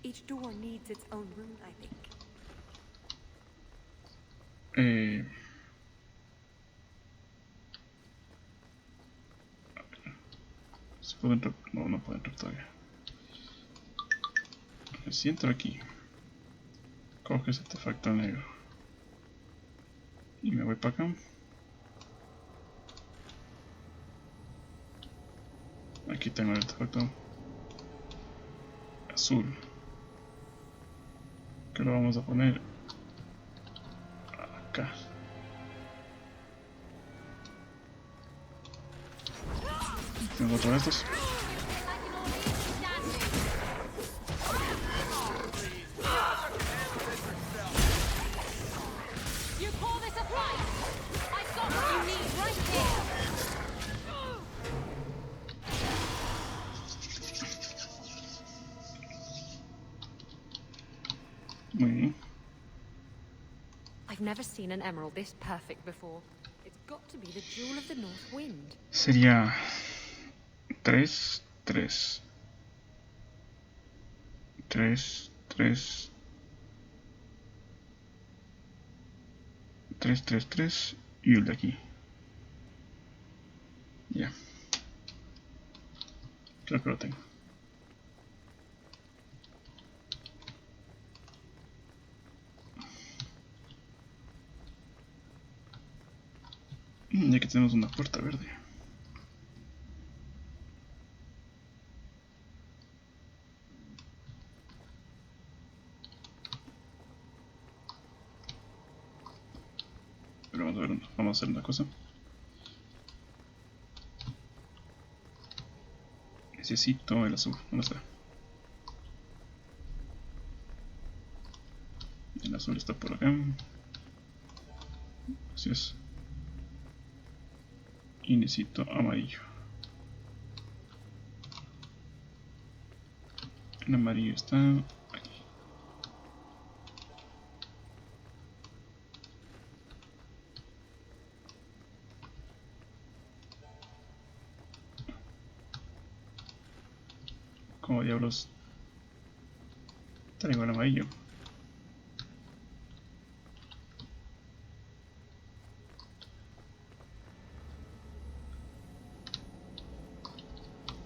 Each door needs its own rune, I think. ¿Puedo entrar? No, no puedo entrar todavía. Si entro aquí, coge ese artefacto negro y me voy para acá. Aquí tengo el artefacto azul, que lo vamos a poner acá. Tengo otro de estos. Muy bien. I've never seen an emerald this perfect before. It's got to be the jewel of the North Wind. Sería 3, 3, 3, 3, 3, 3, 3 y el de aquí. Ya. Creo que lo tengo. Y aquí tenemos una puerta verde. Pero vamos a ver, vamos a hacer una cosa. Necesito el azul. ¿Dónde está? El azul está por acá. Así es. Y necesito amarillo. El amarillo está aquí. ¿Cómo diablos traigo el amarillo?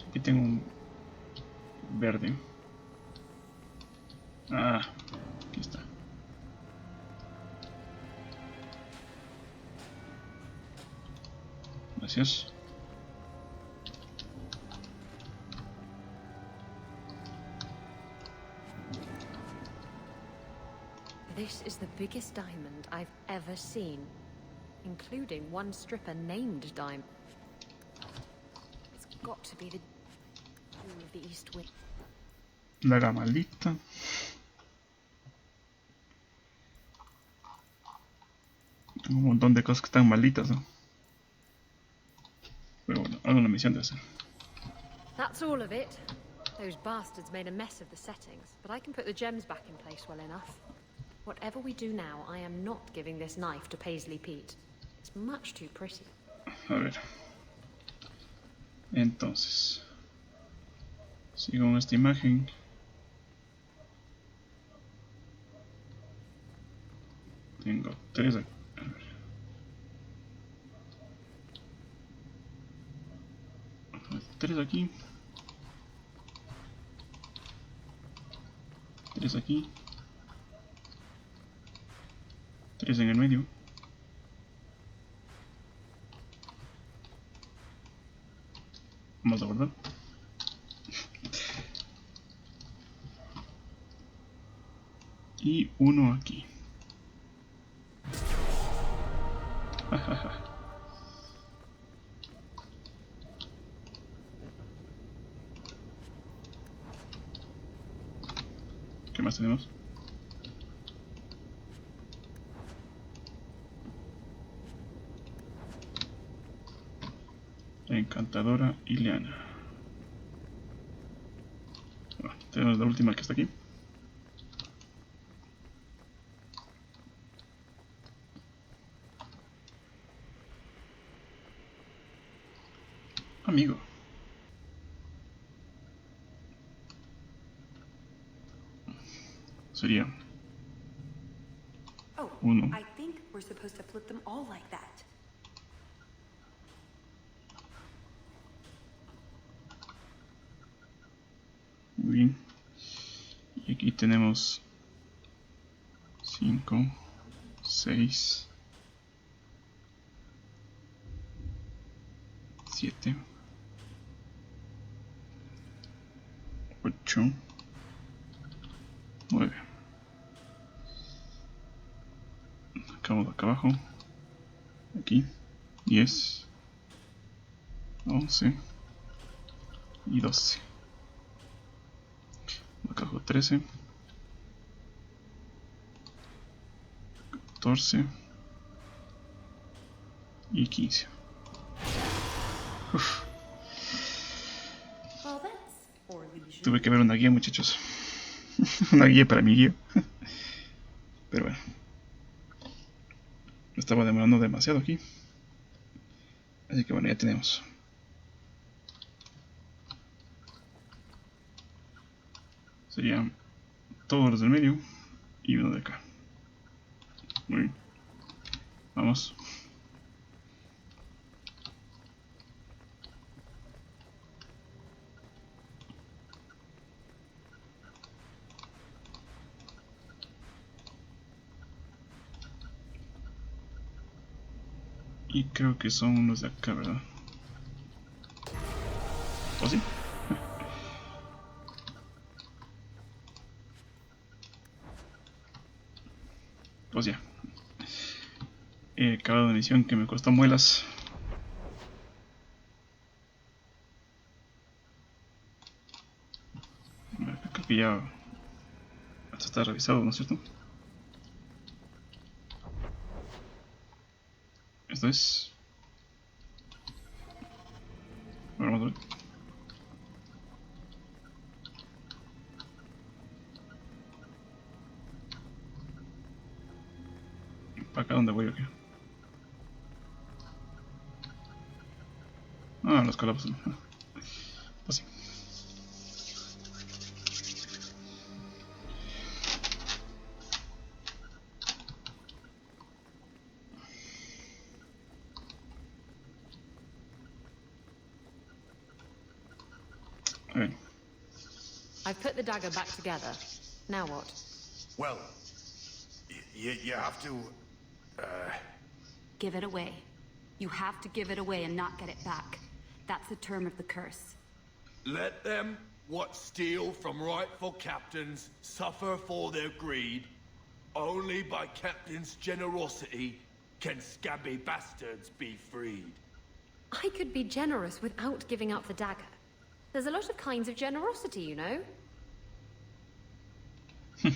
Aquí tengo un verde. Ah, aquí está. Gracias. This is the biggest diamond I've ever seen, including one stripper named Diamond. It's got to be the jewel of the East Wind. La gama lista. Tengo un montón de cosas que están malitas, ¿no? Pero bueno, hago una misión de hacer. That's all of it. Those bastards made a mess of the settings, but I can put the gems back in place well enough. Whatever we do now, I am not giving this knife to Paisley Pete. It's much too pretty. A ver. Entonces. Sigo en esta imagen. Tengo 3 aquí. A ver. 3 aquí. 3 aquí. 3 en el medio. Vamos a guardar. Y 1 aquí. ¿Qué más tenemos? Encantadora y Liana. Bueno, tenemos la última que está aquí. Amigo. Sería Oh, 1. I think we're supposed to flip them all like that. Muy bien. Y aquí tenemos 5, 6, 7, 8, 9. Acabamos acá abajo. Aquí 10, 11 y 12. Acá abajo 13, 14 y 15. Uf. Tuve que ver una guía, muchachos. Una guía para mi guía. Pero bueno, me estaba demorando demasiado aquí. Así que bueno, ya tenemos. Serían todos los del medio y uno de acá. Muy bien. Vamos. Y creo que son unos de acá, ¿verdad? ¿O sí? Pues ya. He acabado una misión que me costó muelas. Creo que ya hasta está revisado, ¿no es cierto? Esto es... Ahora vamos a ver. ¿Para acá dónde voy o qué? Ah, los calabozos. Pues sí. A ver. I've put the dagger back together. Now what? Well, you have to... Give it away. You have to give it away and not get it back. That's the term of the curse. Let them what steal from rightful captains suffer for their greed. Only by captain's generosity can scabby bastards be freed. I could be generous without giving up the dagger. There's a lot of kinds of generosity, you know.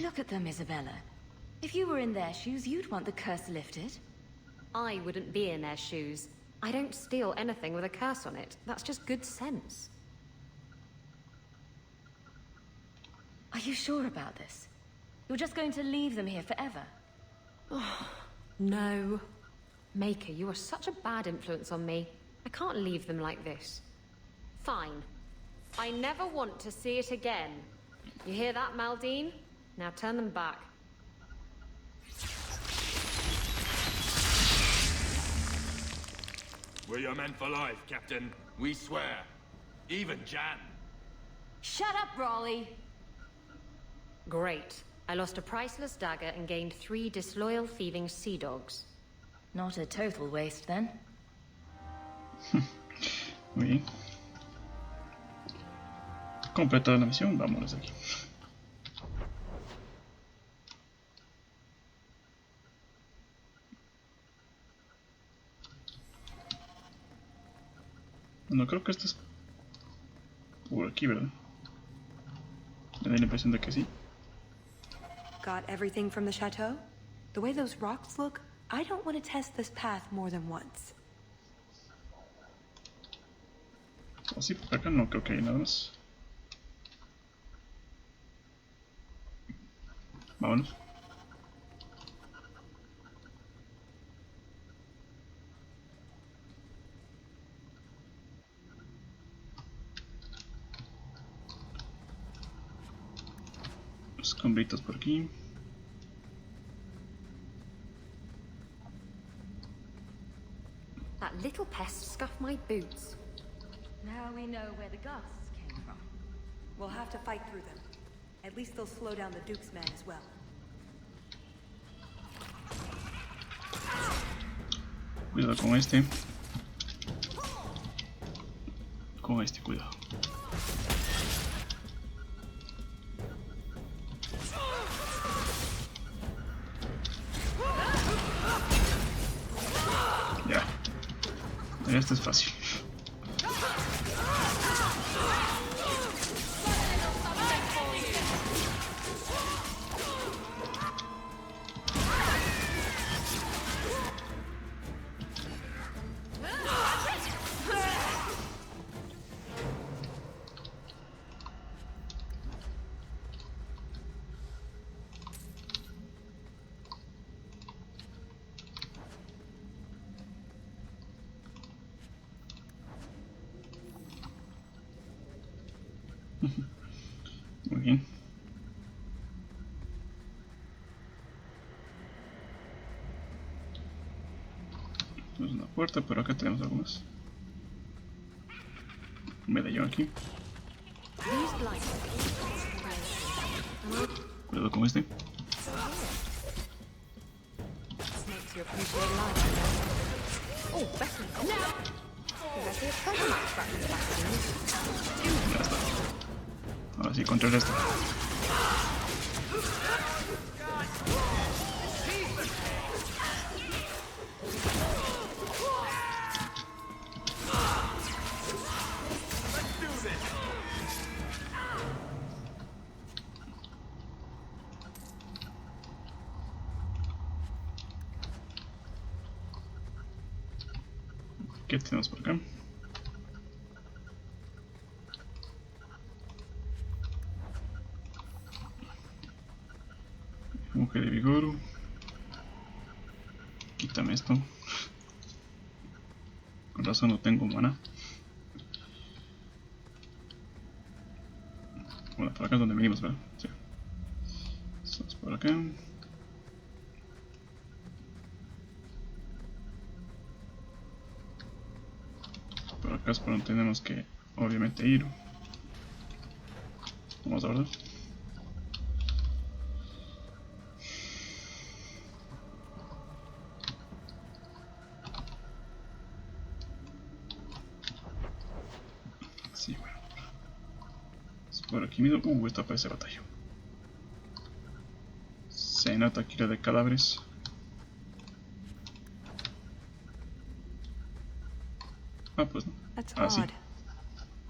Look at them, Isabella. If you were in their shoes, you'd want the curse lifted. I wouldn't be in their shoes. I don't steal anything with a curse on it. That's just good sense. Are you sure about this? You're just going to leave them here forever? No. Maker, you are such a bad influence on me. I can't leave them like this. Fine. I never want to see it again. You hear that, Maldine? Now turn them back. We're your men for life, Captain. We swear. Even Jan. Shut up, Raleigh! Great. I lost a priceless dagger and gained 3 disloyal thieving sea dogs. Not a total waste, then. Muy bien. Completada la misión, vámonos aquí. No creo que esto es por aquí, ¿verdad? Me da la impresión de que sí. Got everything from the chateau? The way those rocks look, I don't want to test this path more than once. Así por acá no creo que hay nada más. Vámonos. Los escombritos por aquí. That little pest scuffed my boots. Now we know where the ghosts came from. We'll have to fight through them. At least they'll slow down the Duke's men as well. Cuidado con este. Con este, cuidado. Ya. Este es fácil. Muy bien. Es una puerta, pero acá tenemos algo más. Medallón aquí. Cuidado con este. Ya está. Ahora sí, contra esto. ¿Qué tenemos por acá? Mujer de vigor. Quítame esto. Con razón no tengo mana. Bueno, por acá es donde venimos, ¿verdad? Sí. Estamos por acá. Por acá es por donde tenemos que, obviamente, ir. Vamos a ver. Sí, bueno. Es por aquí mismo. Esta parece batalla. Se nota aquí la de cadáveres. Ah, pues no. That's Ah, sí. odd.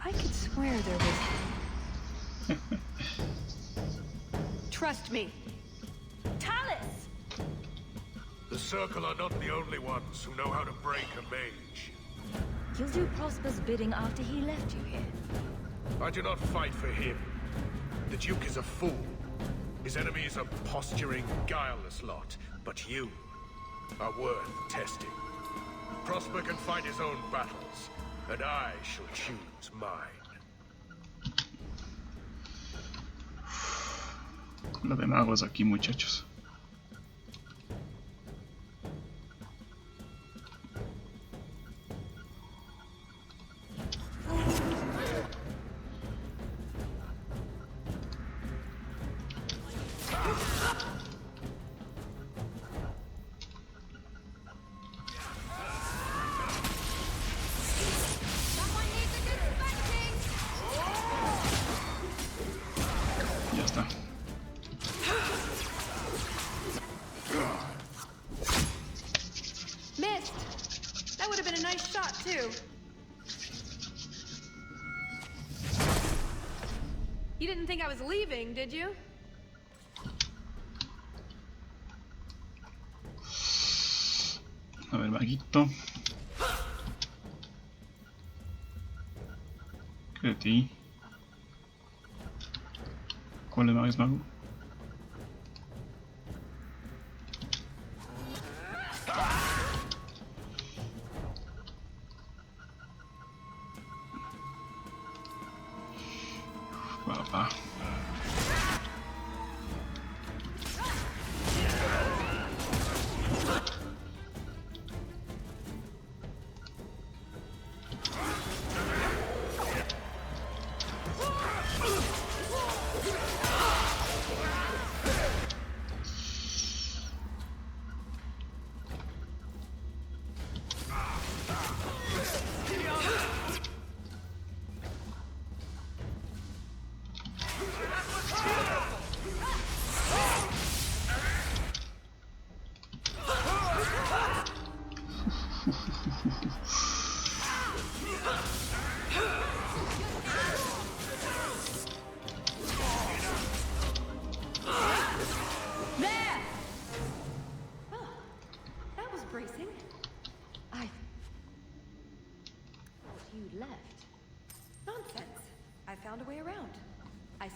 I could swear there was. Trust me. Tallis! The Circle are not the only ones who know how to break a mage. You'll do Prosper's bidding after he left you here. I do not fight for him. The Duke is a fool. His enemies are posturing, guileless lot. But you are worth testing. Prosper can fight his own battles, and I shall choose mine. La de magos aquí, muchachos. Ya está. Missed! That would have been a nice shot, too. You didn't think I was leaving, did you? A ver, maguito. ¿Qué de ti? ¿Cuál es mago? Papá.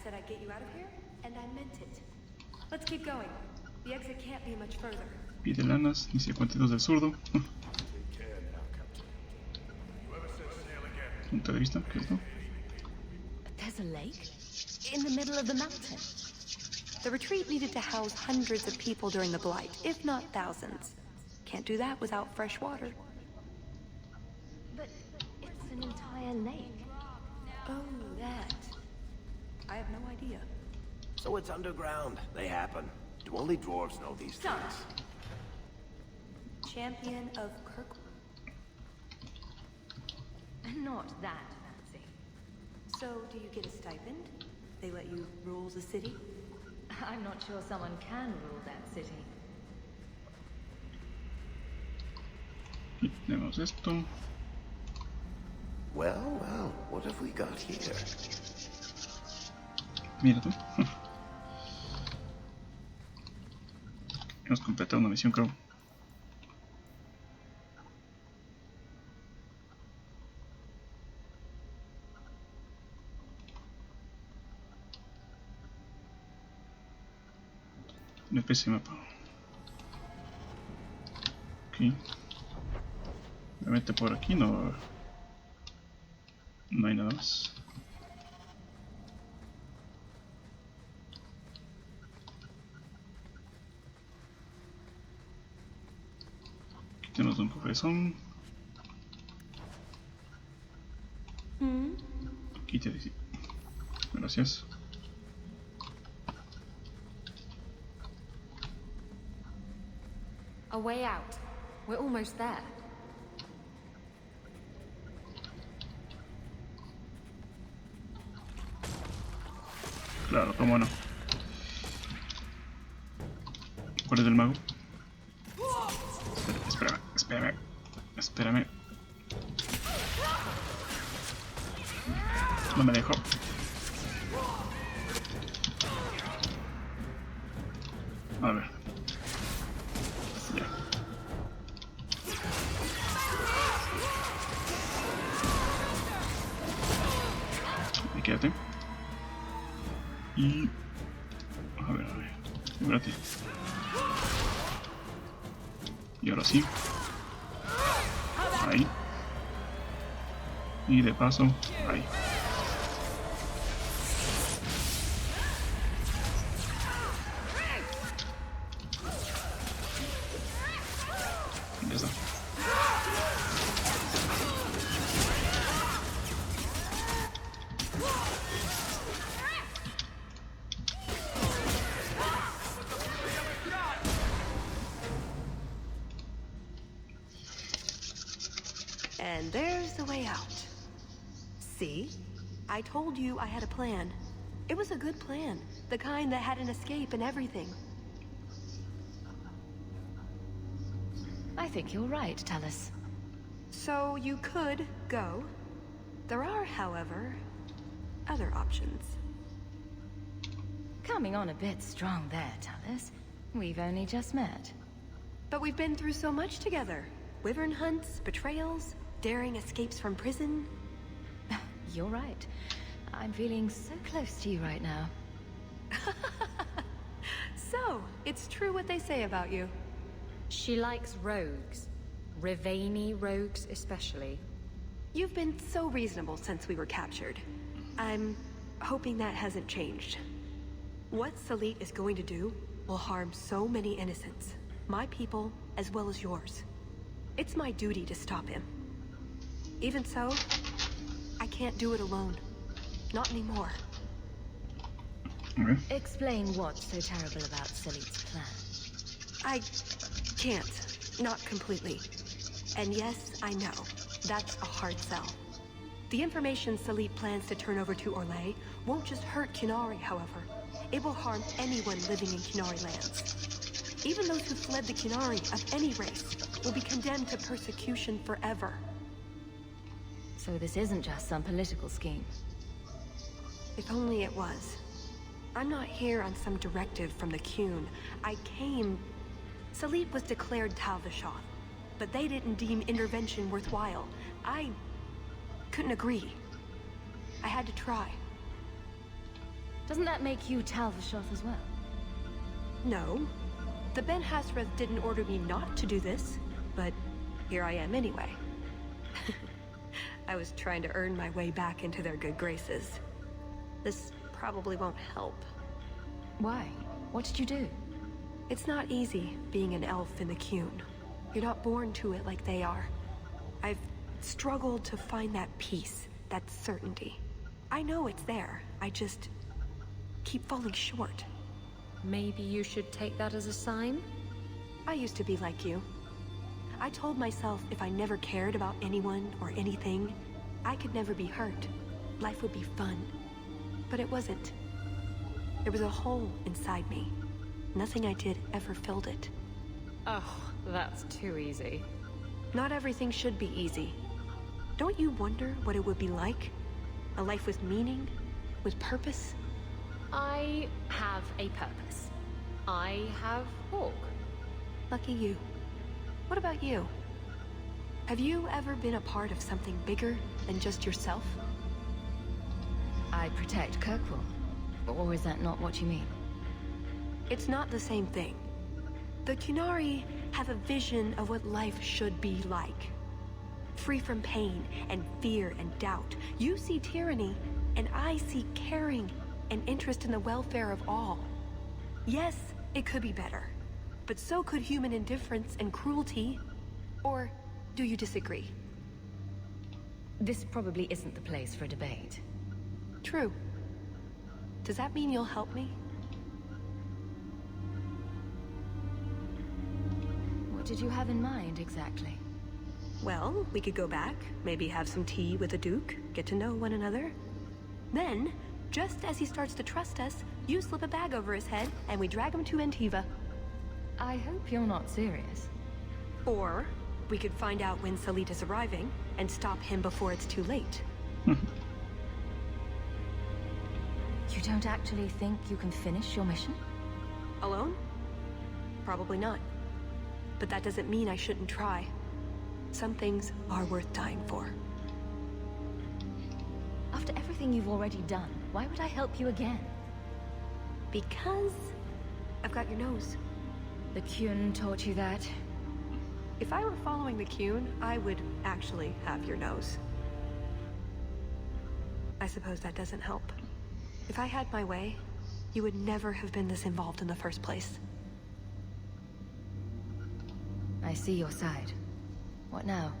said I'd get you out of here, and I meant it. Let's keep going. The exit can't be much further. Pie de lanas, dice cuentitos del zurdo. Punto de vista, ¿qué es esto? There's a lake? In the middle of the mountain? The retreat needed to house hundreds of people during the Blight, if not thousands. Can't do that without fresh water. But it's an entire lake. Oh, that. I have no idea. So it's underground. They happen. Do only dwarves know these things? Champion of Kirk. Not that fancy. So, do you get a stipend? They let you rule the city? I'm not sure someone can rule that city. Y tenemos esto. Well, well, what have we got here? Mira tú. Hemos completado una misión, creo. Una especie de mapa. Ok. Obviamente por aquí no hay nada más. Aquí tenemos un cofrezón. Aquí te dice. Gracias. A way out. We're almost there. Claro, cómo no. ¿Cuál es el mago? Espérame. No me dejo. A ver. Ya. Ahí quédate. Y... A ver. Espérate. Y ahora sí. Ahí. Y de paso, ahí. Ya está. And there's the way out. See? I told you I had a plan. It was a good plan. The kind that had an escape and everything. I think you're right, Tallis. So you could go. There are, however, other options. Coming on a bit strong there, Tallis. We've only just met. But we've been through so much together. Wyvern hunts, betrayals, daring escapes from prison. You're right. I'm feeling so close to you right now. So, it's true what they say about you. She likes rogues. Rivani rogues especially. You've been so reasonable since we were captured. I'm hoping that hasn't changed. What Salit is going to do will harm so many innocents. My people, as well as yours. It's my duty to stop him. Even so, I can't do it alone. Not anymore. Okay. Explain what's so terrible about Salit's plan. I can't. Not completely. And yes, I know. That's a hard sell. The information Salit plans to turn over to Orlais won't just hurt Qunaris, however. It will harm anyone living in Qunaris lands. Even those who fled the Qunaris of any race will be condemned to persecution forever. So this isn't just some political scheme. If only it was. I'm not here on some directive from the Qun. I came... Salit was declared Tal the Shah, but they didn't deem intervention worthwhile. I... couldn't agree. I had to try. Doesn't that make you Talvishoth as well? No. The Ben Hasreth didn't order me not to do this, but here I am anyway. I was trying to earn my way back into their good graces. This probably won't help. Why? What did you do? It's not easy being an elf in the Qun. You're not born to it like they are. I've struggled to find that peace, that certainty. I know it's there. I just keep falling short. Maybe you should take that as a sign? I used to be like you. I told myself if I never cared about anyone or anything, I could never be hurt. Life would be fun. But it wasn't. There was a hole inside me. Nothing I did ever filled it. Oh, that's too easy. Not everything should be easy. Don't you wonder what it would be like? A life with meaning? With purpose? I have a purpose. I have Hawk. Lucky you. What about you? Have you ever been a part of something bigger than just yourself? I protect Kirkwall. Or is that not what you mean? It's not the same thing. The Qunari have a vision of what life should be like. Free from pain and fear and doubt. You see tyranny, and I see caring and interest in the welfare of all. Yes, it could be better. But so could human indifference and cruelty. Or do you disagree? This probably isn't the place for a debate. True. Does that mean you'll help me? What did you have in mind, exactly? Well, we could go back, maybe have some tea with the Duke, get to know one another. Then, just as he starts to trust us, you slip a bag over his head, and we drag him to Antiva. I hope you're not serious. Or, we could find out when Salit is arriving, and stop him before it's too late. You don't actually think you can finish your mission? Alone? Probably not. But that doesn't mean I shouldn't try. Some things are worth dying for. After everything you've already done, why would I help you again? Because I've got your nose. The Qun taught you that? If I were following the Qun, I would actually have your nose. I suppose that doesn't help. If I had my way, you would never have been this involved in the first place. I see your side. What now?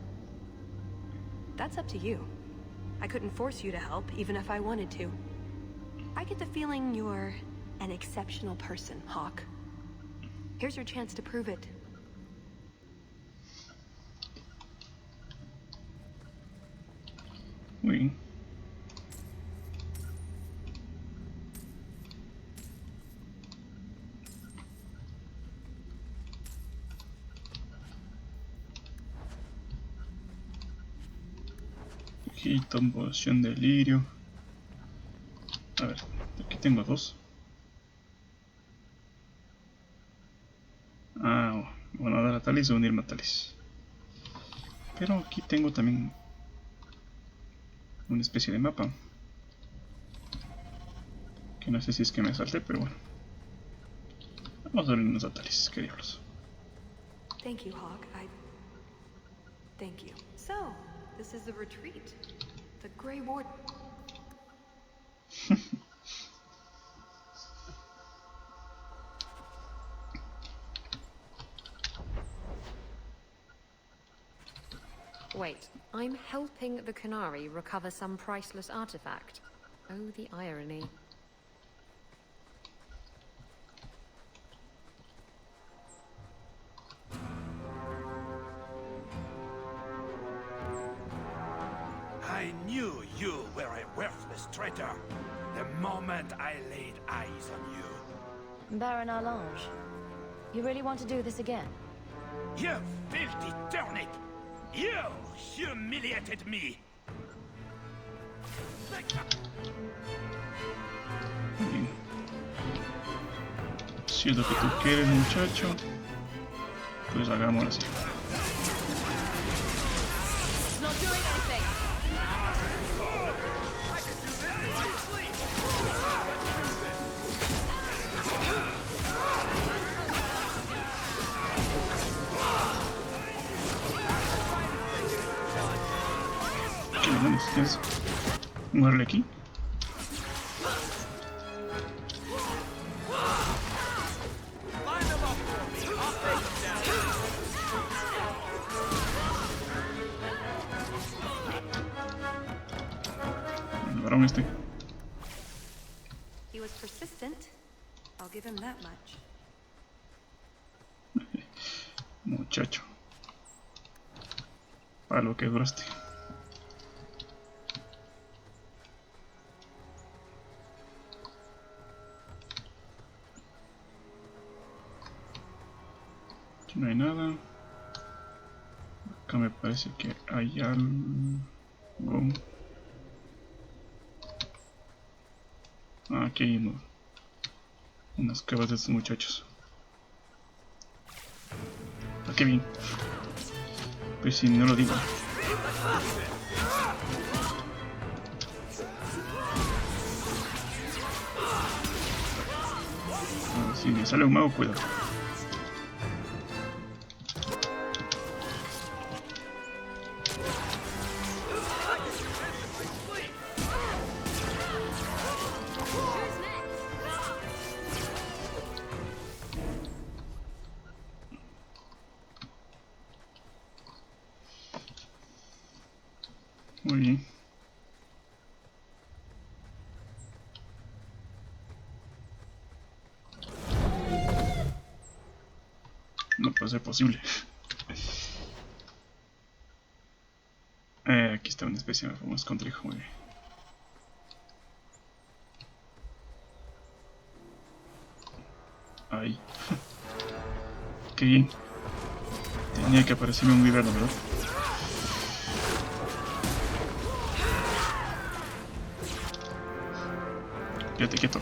That's up to you. I couldn't force you to help, even if I wanted to. I get the feeling you're an exceptional person, Hawk. Here's your chance to prove it. Oui. Aquí poción de lirio. A ver, aquí tengo dos. Ah, bueno, dar a Tallis o unirme a Tallis. Pero aquí tengo también una especie de mapa. Que no sé si es que me salté, pero bueno. Vamos a unirnos a Tallis, qué diablos. Thank you, Hawk. Thank you. So, this is the retreat. The Grey Ward. Wait, I'm helping the Qunaris recover some priceless artifact. Oh, the irony. I knew you were a worthless traitor the moment I laid eyes on you. Baron Arlange, you really want to do this again? You filthy turnip! You humiliated me! Bien. Si es lo que tú quieres, muchacho, pues hagámoslo así. It's not doing anything. Es un arlequín. El varón este. He was persistent. I'll give him that much. Muchacho. Para lo que duraste. Aquí no hay nada. Acá me parece que hay algo. Ah, aquí hay unas cuevas de estos muchachos. Ah, qué bien. Pues si no lo digo. Ah, si me sale un mago, cuidado. Muy bien. No puede ser posible. Aquí está una especie de famoso contrejo. Muy bien. Ahí. Qué bien. Tenía que aparecerme un liberno, ¿verdad? Quédate quieto.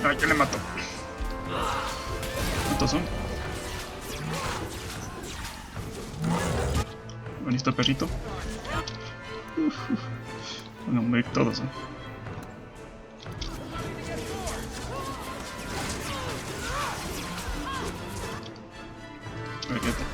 Ay, yo le mato. ¿Cuántos son? Bonito perrito. Van a morir todos, ¿eh? Quédate.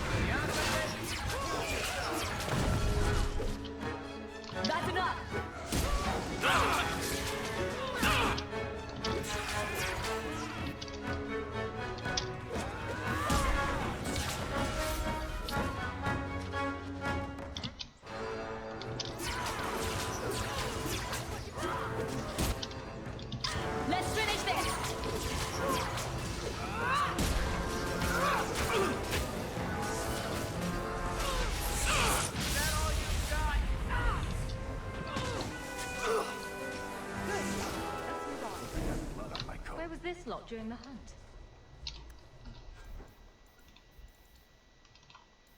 Where was this lot during the hunt?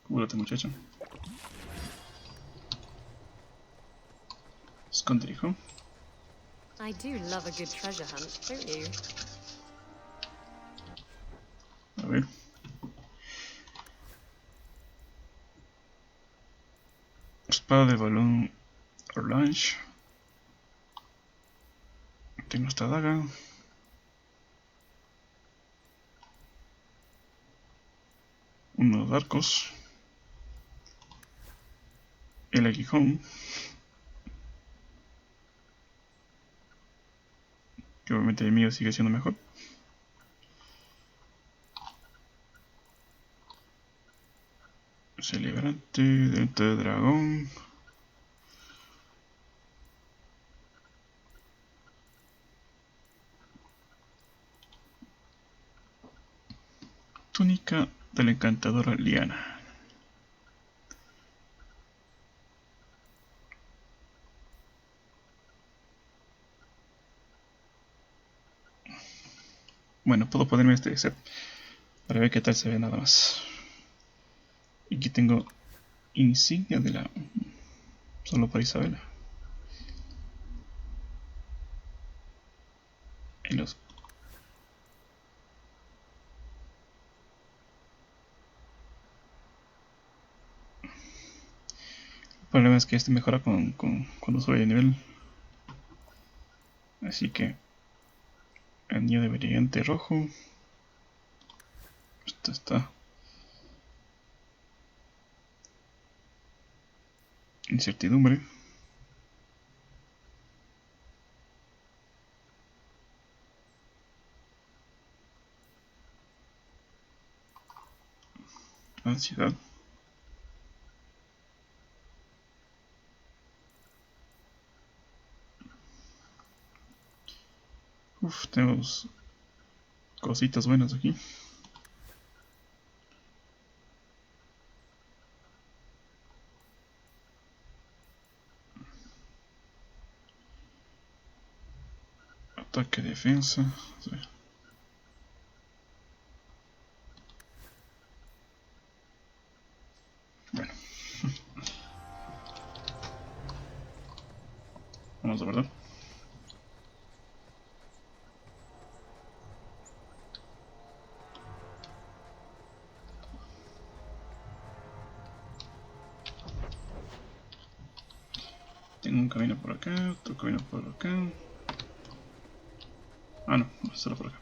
Cúbrate, muchacho. Escondrijo. I do love a good treasure hunt, don't you? A ver. Espada de balón orange. Tengo esta daga. Unos arcos. El aguijón. Que obviamente el mío sigue siendo mejor. Celebrante, dentro de dragón. Túnica de la encantadora liana. Bueno, puedo ponerme este set para ver qué tal se ve nada más. Y aquí tengo insignia de la... solo para Isabela. Y los... El problema es que este mejora cuando sube de nivel. Así que... Anillo de brillante rojo. Esto está. Incertidumbre. Ansiedad. Tenemos cositas buenas aquí. Ataque, defensa. Sí. Bueno. Vamos a ver. Tengo un camino por acá, otro camino por acá. Ah, no, solo por acá.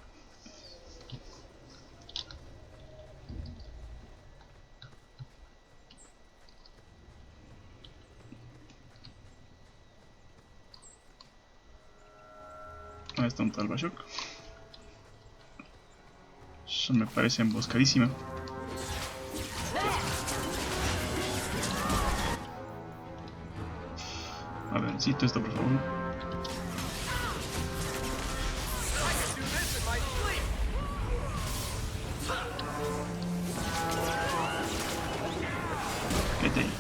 Ahí está un tal Bashok. Ya me parece emboscadísima. A ver, necesito esto por favor. Quédate ahí.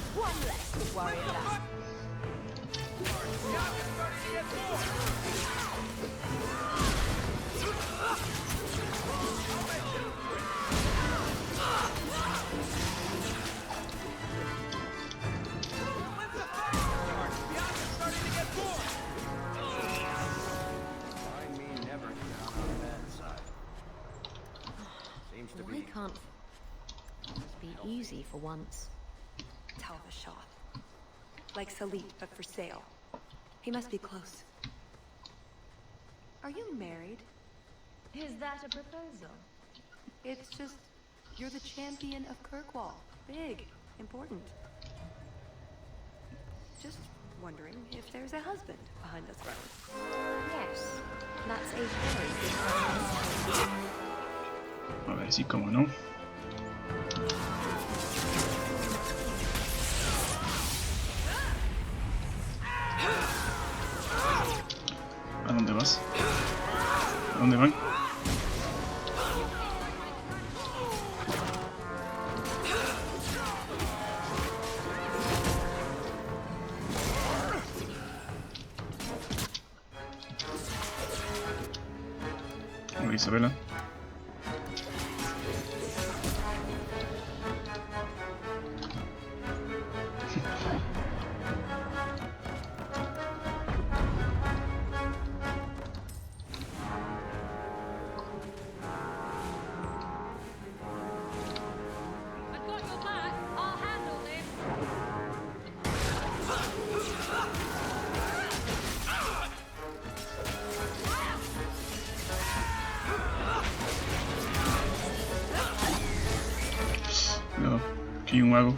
Why can't it be easy for once? Tallis, like Salit, but for sale. He must be close. Are you married? Is that a proposal? It's just, you're the champion of Kirkwall. Big, important. Just wondering if there's a husband behind the throne. Yes, that's a very good question. A ver si como no. ¿A dónde vas? ¿A dónde van? Hola, Isabela. No, aquí hay un mago.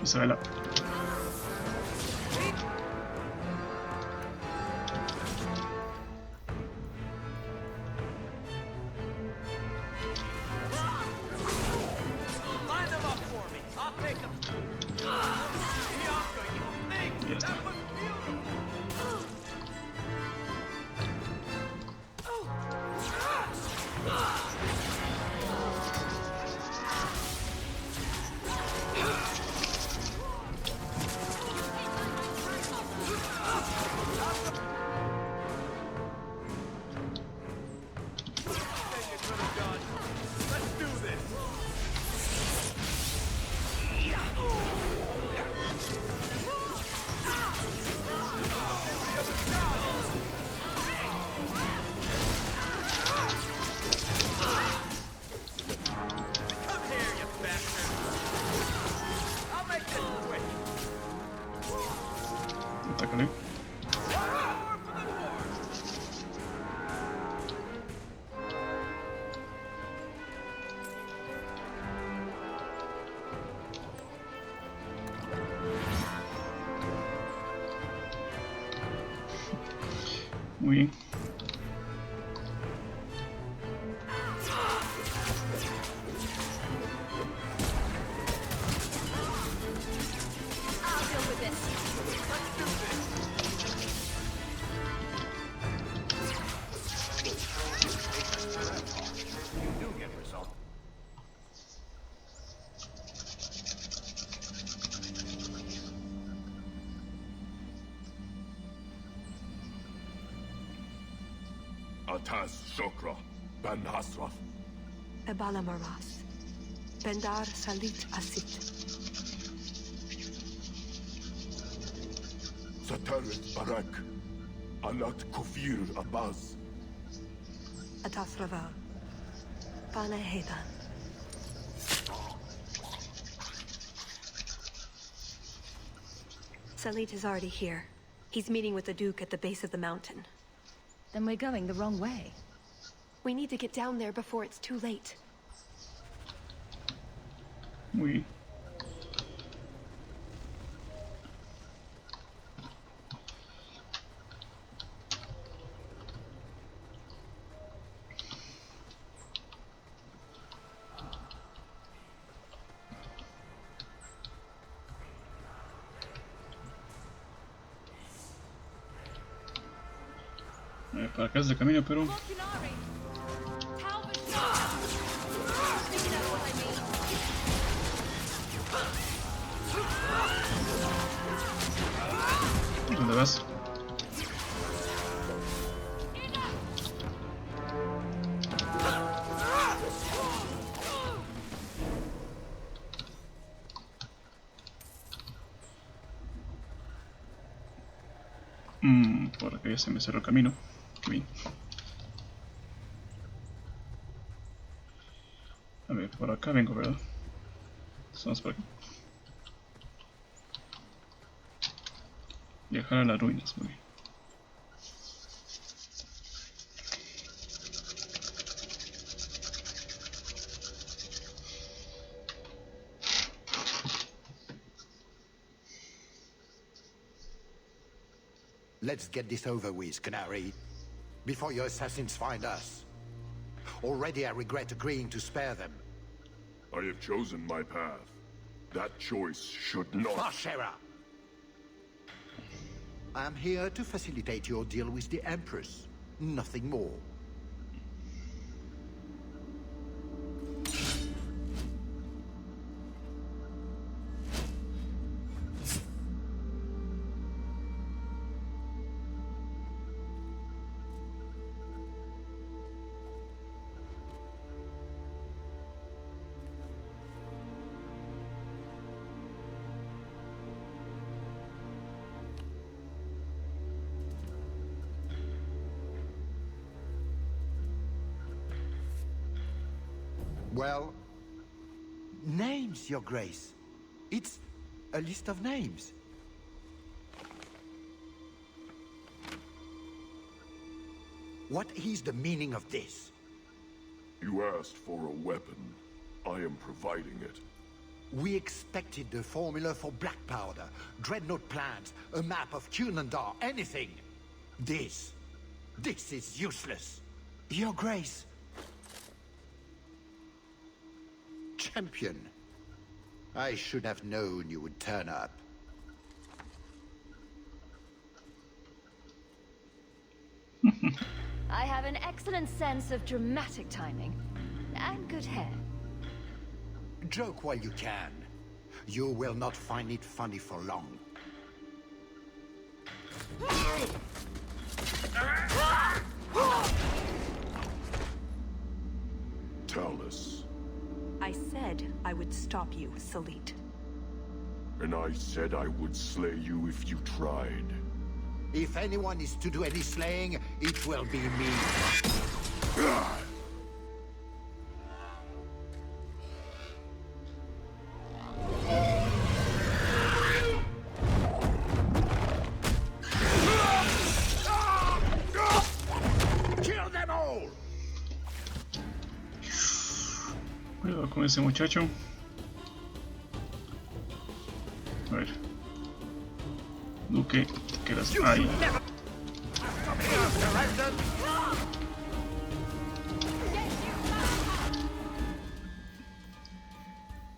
Isabela. Ya está. Muy bien. Atas Shokra, Ben Hasraf. Ebala Maras. Bendar Salit Asit. Satarit Barak, Alat Kufir Abbas. Atas Rava. Bana Hedan. Salit is already here. He's meeting with the Duke at the base of the mountain. Then we're going the wrong way. We need to get down there before it's too late. Muy. Para acá es el camino, pero... ¿Dónde vas? Por acá ya se me cerró el camino. Qué bien. A ver, por acá vengo, ¿verdad? Vamos por aquí. Viajar a las ruinas, muy bien. Let's get this over with, Qunaris, before your assassins find us. Already I regret agreeing to spare them. I have chosen my path. That choice should not... Bashera! I am here to facilitate your deal with the Empress. Nothing more. Well, names, Your Grace. It's a list of names. What is the meaning of this? You asked for a weapon. I am providing it. We expected the formula for black powder, dreadnought plans, a map of Cunandar, anything. This is useless. Your Grace. Champion. I should have known you would turn up. I have an excellent sense of dramatic timing. And good hair. Joke while you can. You will not find it funny for long. Tallis. I said I would stop you, Salit. And I said I would slay you if you tried. If anyone is to do any slaying, it will be me. Kill them all! Cuidado con ese muchacho. A ver. Duque, te quedas ahí.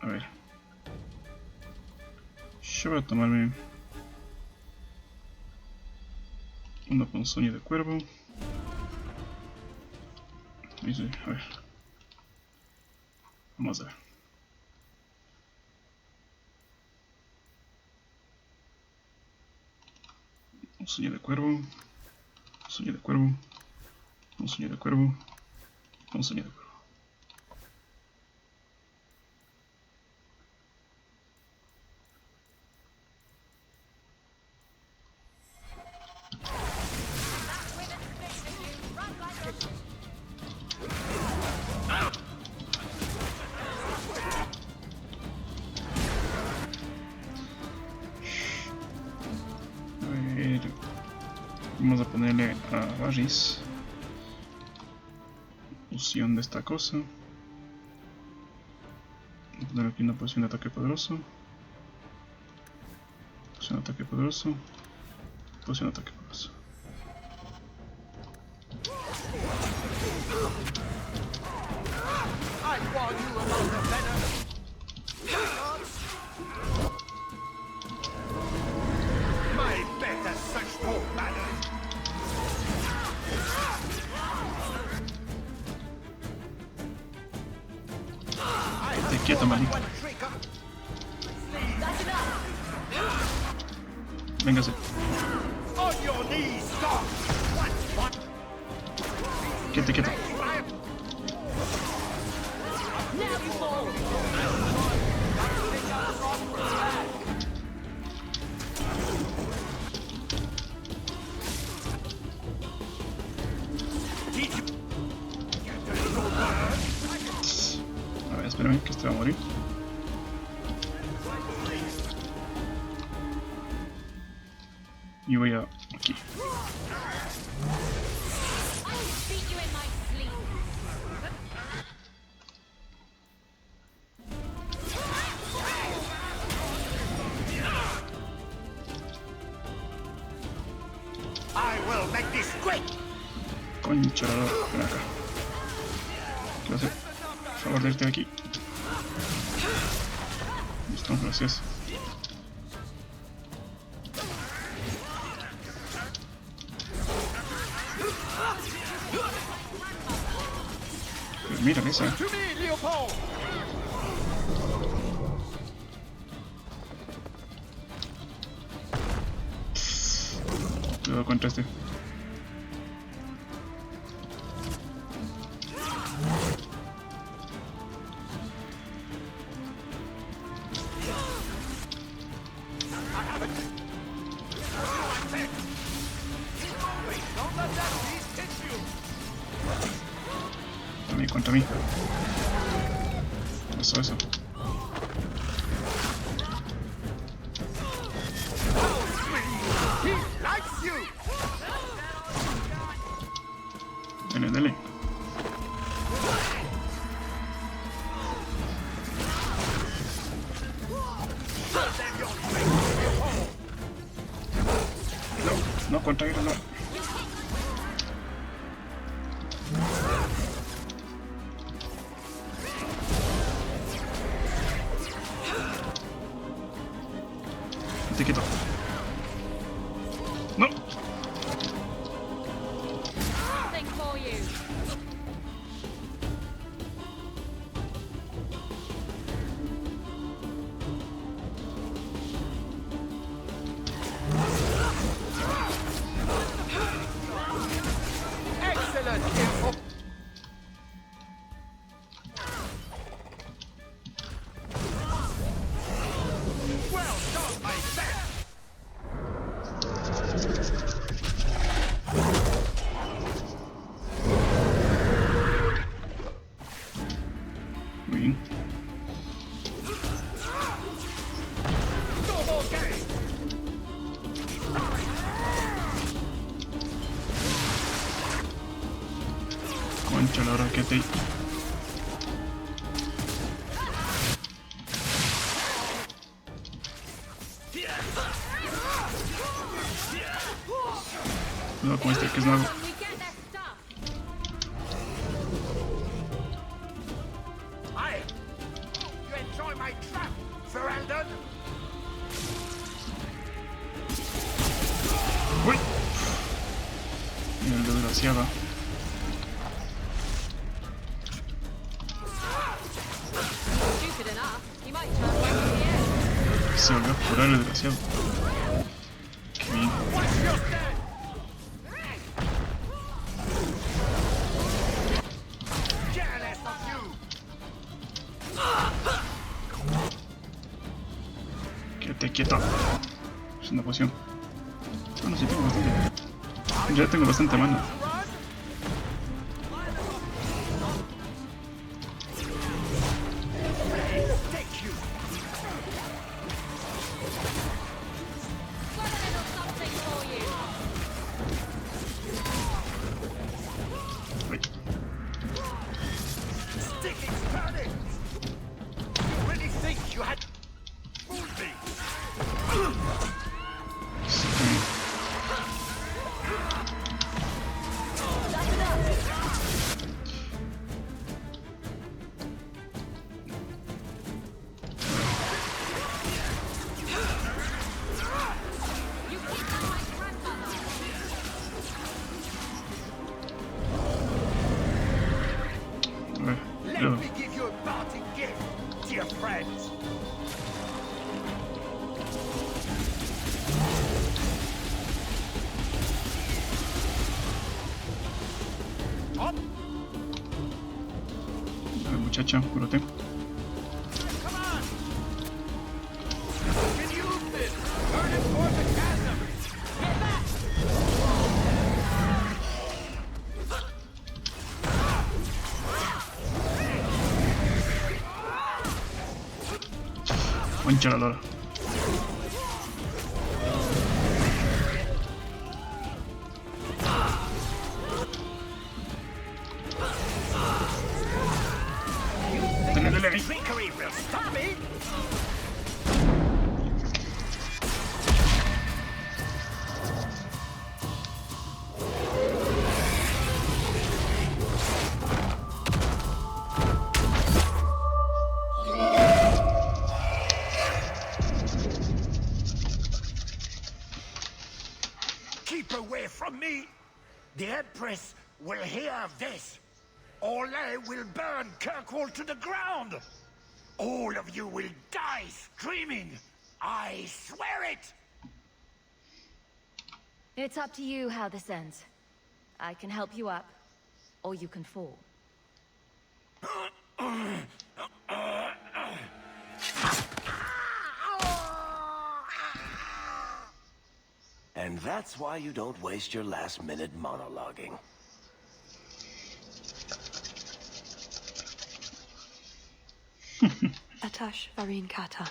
A ver. Yo voy a tomarme una ponzoña de cuervo. Dice, a ver. Vamos a ver. Ponzoña de cuervo. Ponzoña de cuervo. Ponzoña de cuervo. Ponzoña de cuervo. Vamos a ponerle a Varys fusión de esta cosa. Voy a poner aquí una posición de ataque poderoso. Posición de ataque poderoso. Posición de ataque poderoso. Estate quieta, maldito. Véngase. Quieto, quieto. A ver, espérame que este va a morir. Y voy a aquí. Concha, ven acá. ¿Qué hace? Por favor, de irte de aquí. Listo, gracias. Pues mira esa. Cuidado contra este. Contra mí. Eso, eso. Dale, dale. No, no, contra él, no. Te quito. No. Bien. Concha la hora que te... Cuidado con este que es nuevo. desgraciada. Se volvió a curar el desgraciado. Qué bien. Quédate quieto. Es una poción. Bueno, sí tengo bastante. Ya tengo bastante mano. Let me give you a parting gift, dear friends. A ver, muchacha, cúrate. Concha la lora. Dale, dale ahí. Keep away from me. The Empress will hear of this. Orlais will burn Kirkwall to the ground. All of you will die screaming. I swear it. It's up to you how this ends. I can help you up, or you can fall. And that's why you don't waste your last-minute monologuing. Atash Varin Kata.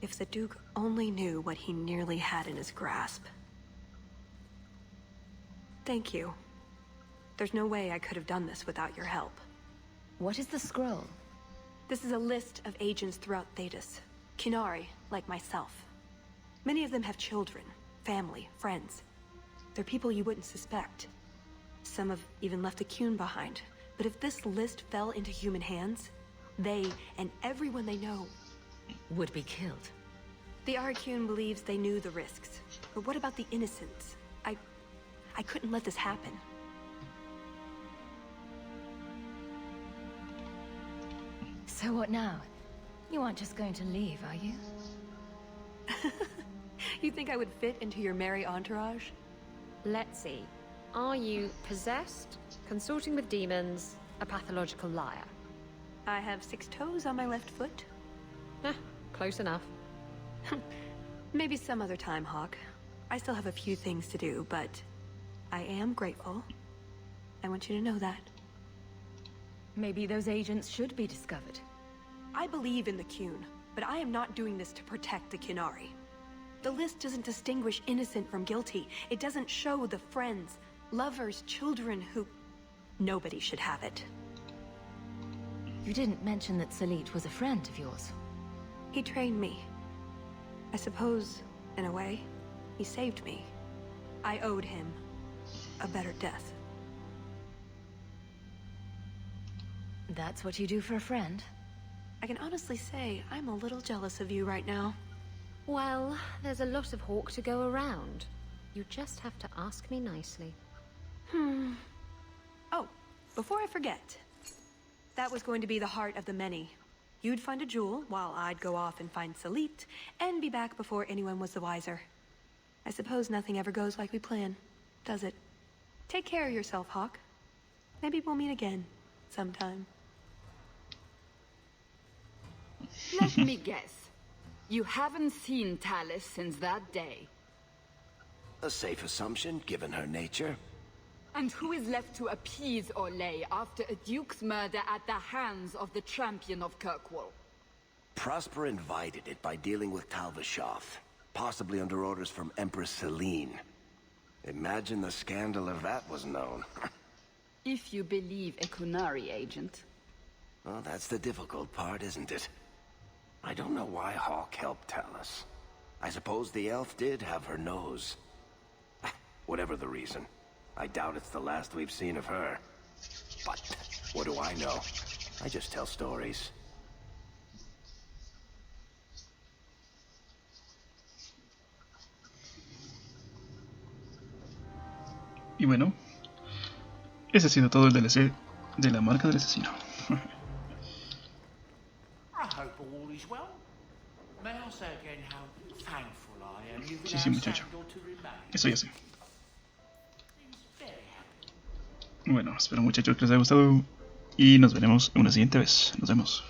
If the Duke only knew what he nearly had in his grasp. Thank you. There's no way I could have done this without your help. What is the scroll? This is a list of agents throughout Thetis. Qunaris, like myself. Many of them have children, family, friends. They're people you wouldn't suspect. Some have even left a Qun behind. But if this list fell into human hands, they and everyone they know would be killed. The Arcune believes they knew the risks. But what about the innocents? I couldn't let this happen. So what now? You aren't just going to leave, are you? You think I would fit into your merry entourage? Let's see. Are you possessed, consorting with demons, a pathological liar? I have 6 toes on my left foot. Close enough. Maybe some other time, Hawk. I still have a few things to do, but I am grateful. I want you to know that. Maybe those agents should be discovered. I believe in the Qun, but I am not doing this to protect the Qunaris. The list doesn't distinguish innocent from guilty. It doesn't show the friends, lovers, children who... Nobody should have it. You didn't mention that Salit was a friend of yours. He trained me. I suppose, in a way, he saved me. I owed him a better death. That's what you do for a friend? I can honestly say I'm a little jealous of you right now. Well, there's a lot of Hawk to go around. You just have to ask me nicely. Oh, before I forget. That was going to be the heart of the many. You'd find a jewel, while I'd go off and find Salit, and be back before anyone was the wiser. I suppose nothing ever goes like we plan, does it? Take care of yourself, Hawk. Maybe we'll meet again, sometime. Let me guess. You haven't seen Tallis since that day. A safe assumption, given her nature. And who is left to appease Orlais after a duke's murder at the hands of the champion of Kirkwall? Prosper invited it by dealing with Talvashoth, possibly under orders from Empress Celine. Imagine the scandal if that was known. If you believe a Qunaris agent. Well, that's the difficult part, isn't it? I don't know why Hawk helped Tallis. I suppose the elf did have her nose. Whatever the reason, I doubt it's the last we've seen of her. But what do I know? I just tell stories. Y bueno, ese ha sido todo el DLC de la marca del asesino. Sí, sí, muchacho. Eso ya sé. Bueno, espero muchachos que les haya gustado y nos veremos una siguiente vez. Nos vemos.